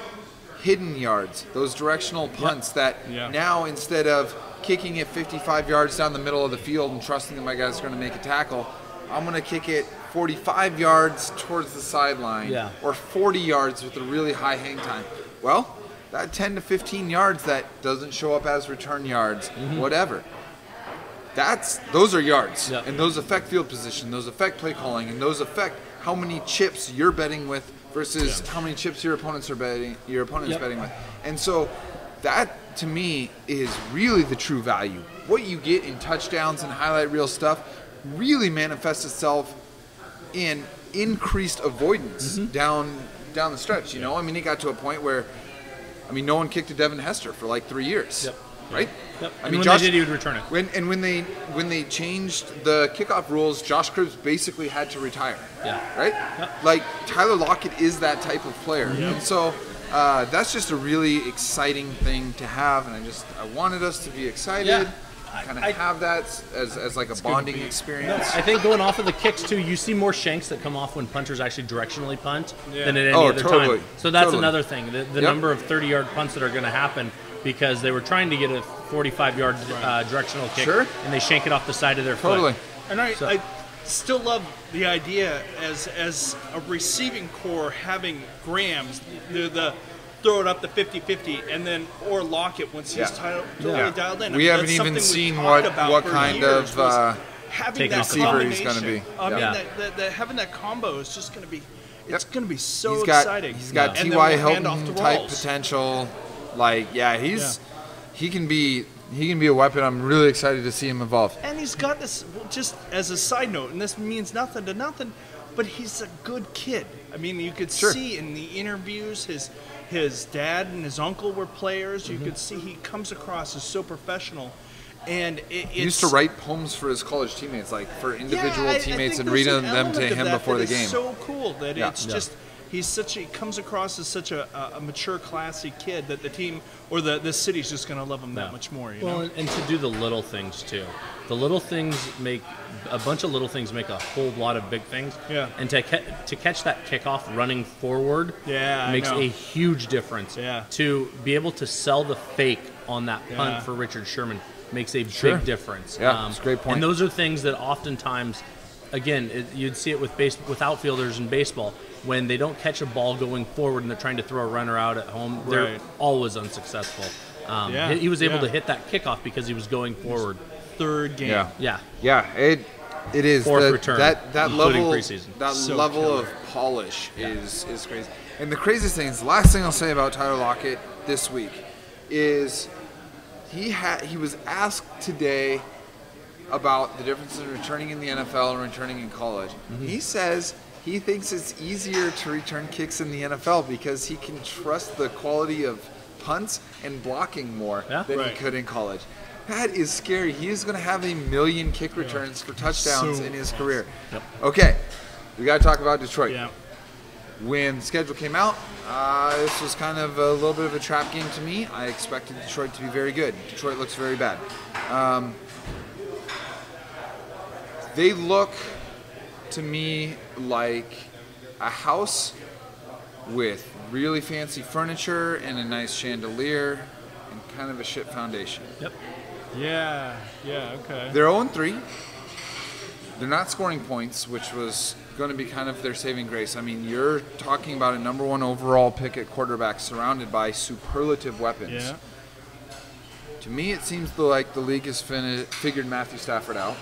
Speaker 1: hidden yards, those directional punts that now, instead of kicking it 55 yards down the middle of the field and trusting that my guy's going to make a tackle, I'm going to kick it 45 yards towards the sideline or 40 yards with a really high hang time. Well, that 10 to 15 yards that doesn't show up as return yards, whatever. Those are yards, and those affect field position, those affect play calling, and those affect how many chips you're betting with versus how many chips your opponent's betting with. And so that, to me, is really the true value. What you get in touchdowns and highlight reel stuff really manifests itself in increased avoidance down the stretch. You know, I mean, it got to a point where, I mean, no one kicked to Devin Hester for like 3 years, right?
Speaker 2: Yep.
Speaker 1: I mean,
Speaker 2: when
Speaker 1: Josh,
Speaker 2: they did, he would return it.
Speaker 1: When they changed the kickoff rules, Josh Cribbs basically had to retire. Right? Like, Tyler Lockett is that type of player, and so that's just a really exciting thing to have. And I wanted us to be excited. Kind of have that as like a bonding experience.
Speaker 2: I think going off of the kicks too, you see more shanks that come off when punters actually directionally punt than at any other time. So that's another thing. The number of 30-yard punts that are going to happen because they were trying to get a 45-yard directional kick, and they shank it off the side of their foot.
Speaker 3: And I still love the idea as a receiving core having Grams, the throw it up the 50-50, and then or lock it once he's totally dialed in.
Speaker 1: We haven't even seen what kind of
Speaker 3: having that
Speaker 1: receiver he's going to be.
Speaker 3: I mean, having that combo is just going to be it's going to be so
Speaker 1: exciting. He's got T.Y. Hilton type
Speaker 3: rolls.
Speaker 1: Potential. Like, he can be a weapon. I'm really excited to see him evolve.
Speaker 3: And he's got this, just as a side note, and this means nothing to nothing, but he's a good kid. I mean, you could see in the interviews his dad and his uncle were players. You could see he comes across as so professional. And
Speaker 1: he used to write poems for his college teammates, like for individual teammates, and reading them to him before the game.
Speaker 3: It's so cool that it's just he comes across as such a mature, classy kid that the team or the city's just going to love him that much more. You know?
Speaker 2: And to do the little things too. The little things make a bunch of little things make a whole lot of big things.
Speaker 3: Yeah.
Speaker 2: And to catch that kickoff running forward makes a huge difference.
Speaker 3: Yeah.
Speaker 2: To be able to sell the fake on that punt for Richard Sherman makes a big difference.
Speaker 1: Yeah, that's a great point.
Speaker 2: And those are things that oftentimes, again, you'd see it with outfielders in baseball. When they don't catch a ball going forward and they're trying to throw a runner out at home, they're always unsuccessful. He was able to hit that kickoff because he was going forward.
Speaker 3: Third game.
Speaker 1: It is.
Speaker 2: Fourth return,
Speaker 1: that level,
Speaker 2: preseason.
Speaker 1: That level of polish is crazy. And the craziest thing is, the last thing I'll say about Tyler Lockett this week is he was asked today about the difference in returning in the NFL and returning in college. He says he thinks it's easier to return kicks in the NFL because he can trust the quality of punts and blocking more than he could in college. That is scary. He is going to have 1 million kick returns for touchdowns in his career. Okay, we got to talk about Detroit. When the schedule came out, this was kind of a little bit of a trap game to me. I expected Detroit to be very good. Detroit looks very bad. They look to me like a house with really fancy furniture and a nice chandelier and kind of a shit foundation.
Speaker 3: Yeah, okay.
Speaker 1: They're 0-3. they're not scoring points, which was going to be kind of their saving grace. I mean, you're talking about a number 1 overall pick at quarterback surrounded by superlative weapons.
Speaker 3: Yeah.
Speaker 1: To me, it seems like the league has figured Matthew Stafford out.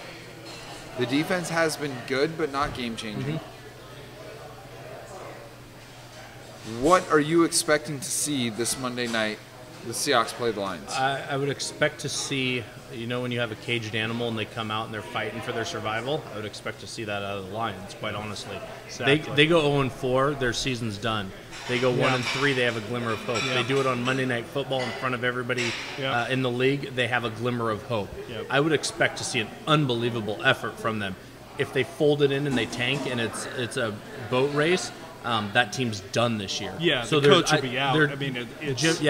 Speaker 1: The defense has been good, but not game-changing. What are you expecting to see this Monday night? The Seahawks play the Lions.
Speaker 2: I would expect to see, when you have a caged animal and they come out and they're fighting for their survival, I would expect to see that out of the Lions, quite honestly.
Speaker 3: Exactly.
Speaker 2: They go 0-4, their season's done. They go 1-3, they have a glimmer of hope. They do it on Monday Night Football in front of everybody in the league, they have a glimmer of hope. I would expect to see an unbelievable effort from them. If they fold it in and they tank and it's a boat race, that team's done this year.
Speaker 3: Yeah, so the coach will be out. I mean, it's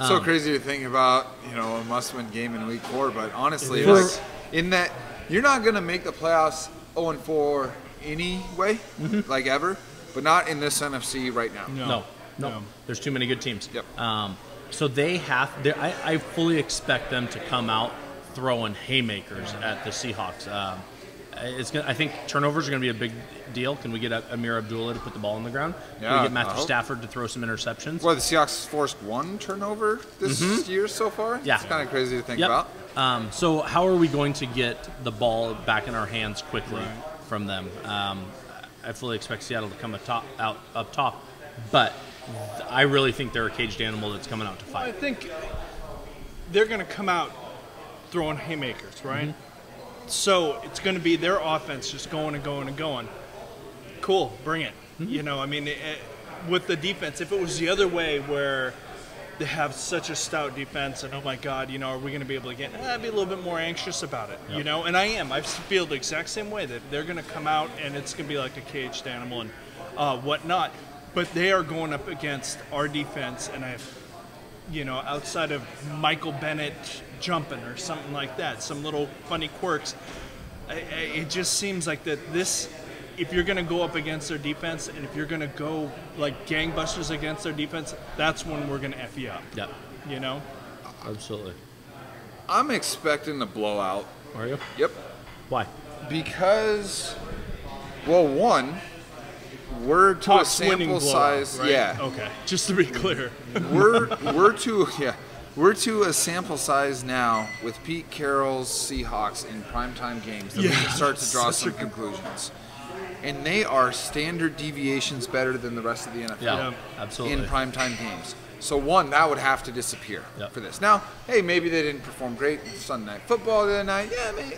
Speaker 1: so crazy to think about, a must-win game in Week 4. But honestly, in that you're not going to make the playoffs 0-4 anyway, like ever. But not in this NFC right now.
Speaker 2: No. There's too many good teams.
Speaker 1: Yep.
Speaker 2: So they have. I fully expect them to come out throwing haymakers at the Seahawks. I think turnovers are going to be a big deal. Can we get Amir Abdullah to put the ball on the ground? Can we get Matthew Stafford to throw some interceptions?
Speaker 1: Well, the Seahawks forced 1 turnover this year so far.
Speaker 2: Yeah.
Speaker 1: It's kind of crazy to think about.
Speaker 2: So how are we going to get the ball back in our hands quickly from them? I fully expect Seattle to come up top, but I really think they're a caged animal that's coming out to fight.
Speaker 3: I think they're going to come out throwing haymakers, right? So it's going to be their offense just going and going and going. Cool, bring it. With the defense, if it was the other way where they have such a stout defense and, oh my God, are we going to be able to get, I'd be a little bit more anxious about it, and I am. I feel the exact same way that they're going to come out and it's going to be like a caged animal and whatnot. But they are going up against our defense, and outside of Michael Bennett jumping or something like that, some little funny quirks, it just seems like that this, if you're going to go up against their defense and if you're going to go like gangbusters against their defense, that's when we're going to F you up.
Speaker 2: Yeah. Absolutely.
Speaker 1: I'm expecting a blowout.
Speaker 2: Are you?
Speaker 1: Yep.
Speaker 2: Why?
Speaker 1: Because, well, one, we're to a sample size.
Speaker 3: Right?
Speaker 1: Yeah.
Speaker 3: Okay. Just to be clear.
Speaker 1: we're to a sample size now with Pete Carroll's Seahawks in primetime games that we can start to draw some conclusions. And they are standard deviations better than the rest of the NFL
Speaker 2: absolutely.
Speaker 1: in primetime games. So one, that would have to disappear for this. Now, hey, maybe they didn't perform great in Sunday Night Football the other night.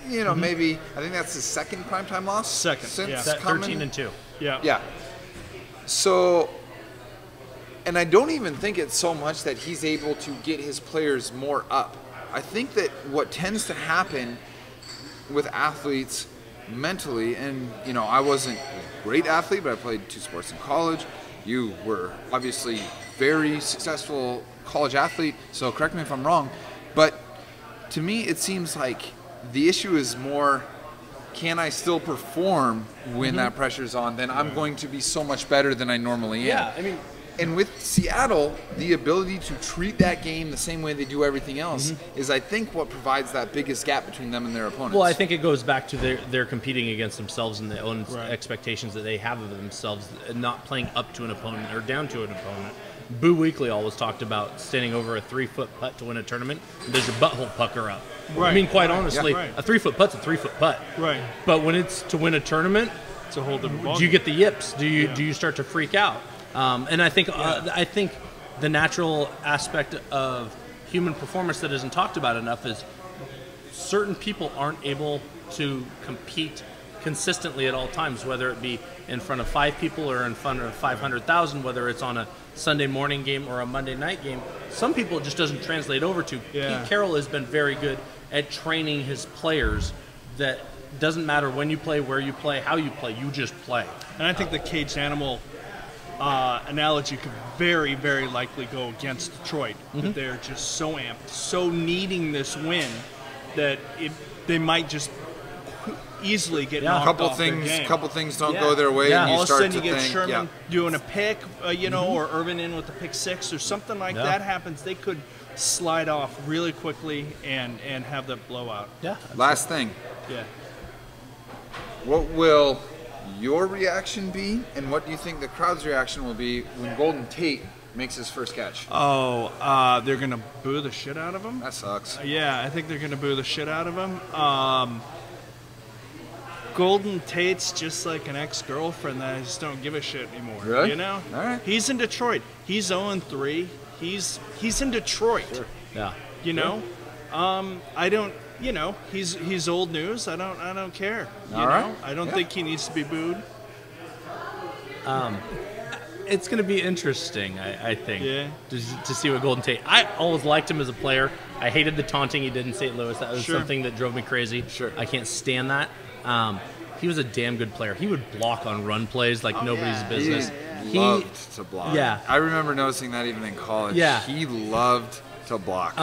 Speaker 1: Yeah, maybe. I think that's his second primetime loss.
Speaker 3: Second,
Speaker 1: since
Speaker 2: 13-2.
Speaker 1: Yeah. So, and I don't even think it's so much that he's able to get his players more up. I think that what tends to happen with athletes mentally, and I wasn't a great athlete, but I played 2 sports in college. You were obviously very successful college athlete, so correct me if I'm wrong, but to me it seems like the issue is more, can I still perform when that pressure's on? Then I'm going to be so much better than I normally am.
Speaker 2: Yeah, I mean,
Speaker 1: and with Seattle, the ability to treat that game the same way they do everything else is, I think, what provides that biggest gap between them and their opponents.
Speaker 2: Well, I think it goes back to they're competing against themselves and their own expectations that they have of themselves, and not playing up to an opponent or down to an opponent. Boo Weekly always talked about standing over a 3-foot putt to win a tournament. Does your butthole pucker up?
Speaker 3: Right.
Speaker 2: I mean, quite honestly,
Speaker 3: right.
Speaker 2: a 3-foot putt's a 3-foot putt.
Speaker 3: Right.
Speaker 2: But when it's to win a tournament,
Speaker 3: it's a whole different ballgame.
Speaker 2: Do you get the yips? Do you start to freak out? And I think the natural aspect of human performance that isn't talked about enough is certain people aren't able to compete consistently at all times, whether it be in front of 5 people or in front of 500,000, whether it's on a Sunday morning game or a Monday night game. Some people it just doesn't translate over to.
Speaker 3: Yeah.
Speaker 2: Pete Carroll has been very good at training his players that doesn't matter when you play, where you play, how you play, you just play.
Speaker 3: And I think the caged animal analogy could very, very likely go against Detroit. That they're just so amped, so needing this win that they might just easily get knocked off their game.
Speaker 1: Couple things don't go their way, and you
Speaker 3: all of a
Speaker 1: start
Speaker 3: sudden
Speaker 1: to
Speaker 3: you get
Speaker 1: think,
Speaker 3: Sherman doing a pick, or Irvin in with the pick 6 or something like that happens. They could slide off really quickly and have the blowout.
Speaker 2: Yeah.
Speaker 1: Last thing.
Speaker 3: Yeah.
Speaker 1: what will your reaction be, and what do you think the crowd's reaction will be when Golden Tate makes his first catch?
Speaker 3: They're going to boo the shit out of him?
Speaker 1: That sucks.
Speaker 3: Yeah, I think they're going to boo the shit out of him. Golden Tate's just like an ex-girlfriend that I just don't give a shit anymore.
Speaker 1: Really?
Speaker 3: You know?
Speaker 1: All right.
Speaker 3: He's in Detroit. He's 0-3. He's in Detroit.
Speaker 1: Sure.
Speaker 2: Yeah.
Speaker 3: You know? I don't, you know, he's old news. I don't care. You
Speaker 1: All
Speaker 3: know?
Speaker 1: right.
Speaker 3: I don't
Speaker 1: Yeah.
Speaker 3: think he needs to be booed.
Speaker 2: It's going to be interesting, I think,
Speaker 3: Yeah.
Speaker 2: to see what Golden Tate. I always liked him as a player. I hated the taunting he did in St. Louis. That was
Speaker 3: Sure.
Speaker 2: something that drove me crazy.
Speaker 1: Sure.
Speaker 2: I can't stand that. He was a damn good player. He would block on run plays like nobody's
Speaker 3: yeah.
Speaker 2: business.
Speaker 1: He loved to block.
Speaker 2: Yeah.
Speaker 1: I remember noticing that even in college.
Speaker 2: Yeah.
Speaker 1: He loved to block.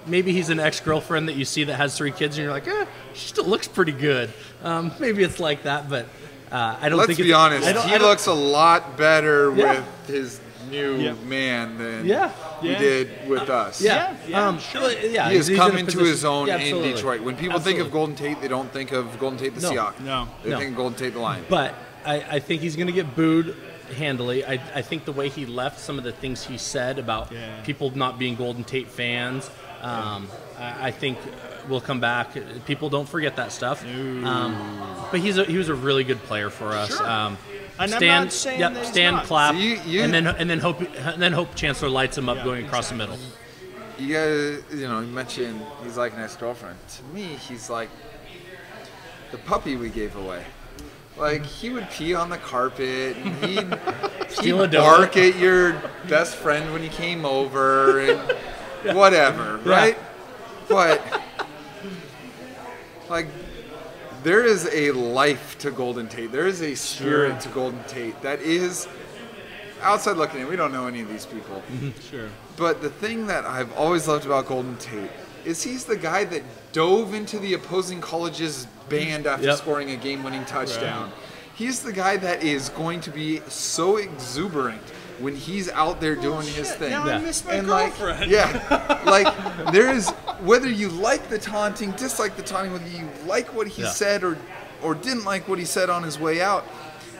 Speaker 2: Maybe he's an ex-girlfriend that you see that has 3 kids, and you're like, she still looks pretty good. Maybe it's like that, but I don't
Speaker 1: Let's
Speaker 2: think.
Speaker 1: be honest.
Speaker 2: I don't-
Speaker 1: He looks a lot better
Speaker 2: Yeah.
Speaker 1: with his new
Speaker 3: Yeah.
Speaker 1: man than
Speaker 2: Yeah.
Speaker 1: he
Speaker 3: Yeah.
Speaker 1: did with us.
Speaker 2: Yeah,
Speaker 3: sure.
Speaker 2: yeah.
Speaker 1: He has
Speaker 2: he's
Speaker 1: come
Speaker 2: in a
Speaker 1: into
Speaker 2: position-
Speaker 1: his own
Speaker 2: Yeah,
Speaker 1: in
Speaker 2: absolutely.
Speaker 1: Detroit. When people think of Golden Tate, they don't think of Golden Tate the
Speaker 2: No.
Speaker 1: Seahawk.
Speaker 3: No.
Speaker 1: They
Speaker 2: No.
Speaker 1: think of Golden Tate the Lion.
Speaker 2: But I think he's going to get booed handily. I think the way he left, some of the things he said about people not being Golden Tate fans, I think will come back. People don't forget that stuff. But he was a really good player for us.
Speaker 3: Sure. And I'm not saying that he's
Speaker 2: stand,
Speaker 3: not.
Speaker 2: clap,
Speaker 1: So you-
Speaker 2: and then hope Chancellor lights him up going across the middle.
Speaker 1: You guys, you mentioned he's like an ex-girlfriend. To me, he's like the puppy we gave away. Like, he would pee on the carpet, and he'd
Speaker 2: Steal a donut.
Speaker 1: bark at your best friend when he came over, and whatever, right? But, like, there is a life to Golden Tate. There is a spirit to Golden Tate that is, outside looking in, we don't know any of these people.
Speaker 3: Sure.
Speaker 1: But the thing that I've always loved about Golden Tate is he's the guy that dove into the opposing college's band after scoring a game-winning touchdown. Right. He's the guy that is going to be so exuberant when he's out there doing his thing.
Speaker 3: Now I miss my
Speaker 1: and
Speaker 3: girlfriend.
Speaker 1: There is, whether you like the taunting, dislike the taunting, whether you like what he said or didn't like what he said on his way out,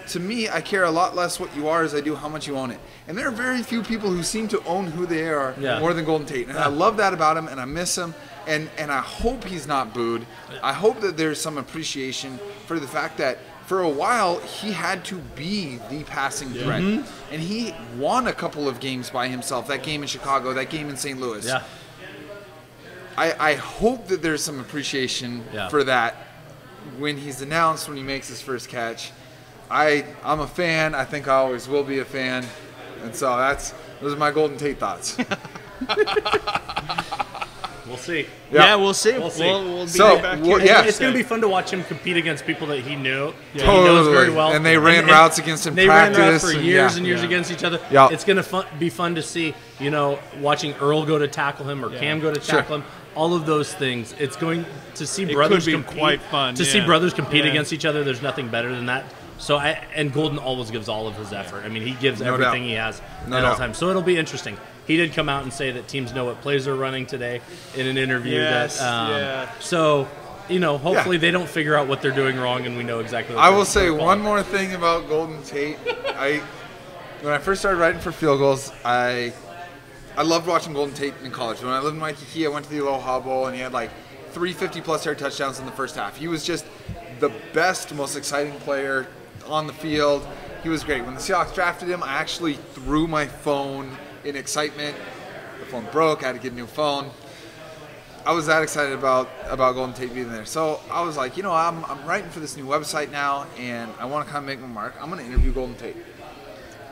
Speaker 1: to me, I care a lot less what you are as I do how much you own it. And there are very few people who seem to own who they are more than Golden Tate. And I love that about him, and I miss him. And I hope he's not booed. I hope that there's some appreciation for the fact that for a while he had to be the passing threat. And he won a couple of games by himself. That game in Chicago, that game in St. Louis.
Speaker 2: Yeah.
Speaker 1: I hope that there's some appreciation for that when he's announced, when he makes his first catch. I'm a fan. I think I always will be a fan. And so those are my Golden Tate thoughts.
Speaker 2: We'll see.
Speaker 3: Yeah, we'll see.
Speaker 2: We'll see.
Speaker 3: We'll be
Speaker 1: So,
Speaker 3: right back
Speaker 1: well,
Speaker 3: here.
Speaker 1: yeah.
Speaker 2: It's going to be fun to watch him compete against people that he knew. He
Speaker 1: Totally.
Speaker 2: knows very well.
Speaker 1: And they ran routes against him
Speaker 2: They
Speaker 1: practice.
Speaker 2: ran routes for
Speaker 1: and
Speaker 2: years and years against each other.
Speaker 1: Yeah.
Speaker 2: It's going to be fun to see, watching Earl go to tackle him or Cam go to tackle him. All of those things. It's going to see brothers
Speaker 3: could be
Speaker 2: compete.
Speaker 3: quite fun.
Speaker 2: To see brothers compete against each other, there's nothing better than that. So and Golden always gives all of his effort. I mean, he gives everything he has at all times. So it'll be interesting. He did come out and say that teams know what plays are running today in an interview. So, hopefully they don't figure out what they're doing wrong, and we know exactly what
Speaker 1: I
Speaker 2: they're
Speaker 1: will say
Speaker 2: doing.
Speaker 1: one more thing about Golden Tate. When I first started writing for Field Goals, I loved watching Golden Tate in college. When I lived in Waikiki, I went to the Aloha Bowl, and he had like 3 50-plus yard touchdowns in the first half. He was just the best, most exciting player on the field. He was great. When the Seahawks drafted him, I actually threw my phone in excitement. The phone broke. I had to get a new phone. I was that excited about Golden Tate being there. So I was like, I'm writing for this new website now, and I want to kind of make my mark. I'm going to interview Golden Tate.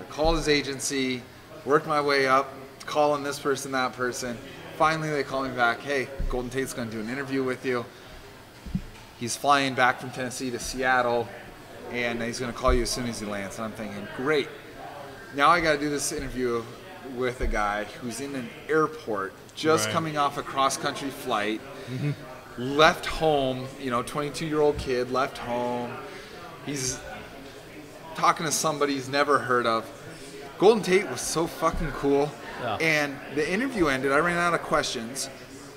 Speaker 1: I called his agency, worked my way up, calling this person, that person. Finally, they call me back. Hey, Golden Tate's going to do an interview with you. He's flying back from Tennessee to Seattle, and he's going to call you as soon as he lands. And I'm thinking, great. Now I got to do this interview with a guy who's in an airport, just coming off a cross-country flight, left home, 22-year-old kid, left home. He's talking to somebody he's never heard of. Golden Tate was so fucking cool. Yeah. And the interview ended. I ran out of questions.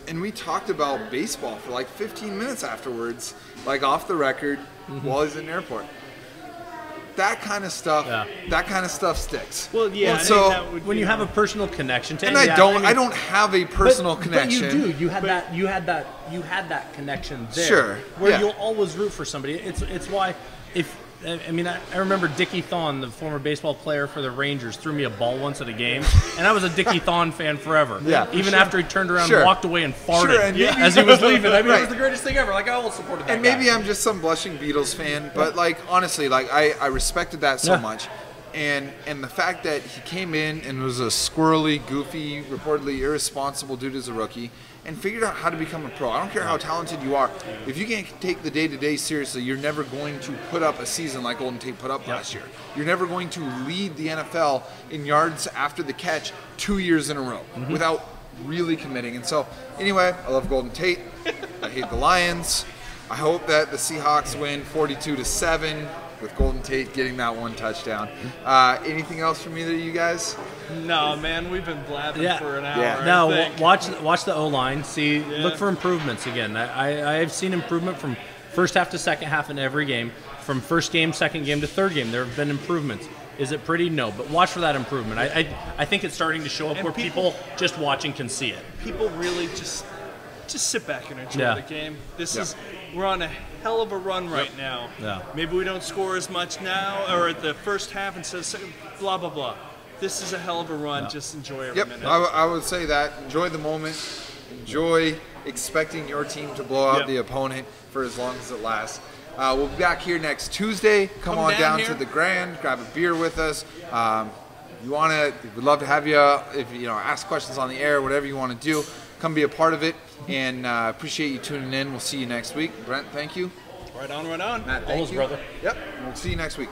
Speaker 1: and we talked about baseball for like 15 minutes afterwards, like off the record, while he's in the airport. That kind of stuff sticks.
Speaker 3: Well, yeah.
Speaker 1: And so
Speaker 2: when you have a personal connection to,
Speaker 1: and I don't have a personal connection.
Speaker 2: But you do. You had that connection there.
Speaker 1: Sure.
Speaker 2: Where you'll always root for somebody. It's why I remember Dickie Thon, the former baseball player for the Rangers, threw me a ball once at a game, and I was a Dickie Thon fan forever.
Speaker 1: Yeah,
Speaker 2: even after he turned around and walked away and farted as he was leaving. I mean, it was the greatest thing ever. Like, I always supported that.
Speaker 1: And maybe I'm just some blushing Beatles fan, but like honestly, like I respected that so much. And the fact that he came in and was a squirrely, goofy, reportedly irresponsible dude as a rookie, and figured out how to become a pro. I don't care how talented you are. If you can't take the day-to-day seriously, you're never going to put up a season like Golden Tate put up last year. You're never going to lead the NFL in yards after the catch 2 years in a row without really committing. And so, anyway, I love Golden Tate. I hate the Lions. I hope that the Seahawks win 42-7 with Golden Tate getting that one touchdown. Anything else from either of you guys?
Speaker 3: No, man, we've been blabbing for an hour.
Speaker 1: Yeah.
Speaker 2: No, watch the O-line. See, look for improvements again. I've seen improvement from first half to second half in every game. From first game, second game to third game, there have been improvements. Is it pretty? No, but watch for that improvement. I think it's starting to show up where people just watching can see it.
Speaker 3: People really just sit back and enjoy the game. We're on a hell of a run right now.
Speaker 2: Yeah.
Speaker 3: Maybe we don't score as much now, or at the first half instead of second, blah, blah, blah. This is a hell of a run. Just enjoy every minute.
Speaker 1: I would say that. Enjoy the moment. Enjoy expecting your team to blow out the opponent for as long as it lasts. We'll be back here next Tuesday. Come on down to the Grand. Grab a beer with us. You want to? We'd love to have you. If ask questions on the air, whatever you want to do, come be a part of it. And appreciate you tuning in. We'll see you next week. Brent, thank you.
Speaker 3: Right on, right on.
Speaker 1: Matt, thank you.
Speaker 2: Brother.
Speaker 1: Yep. We'll see you next week.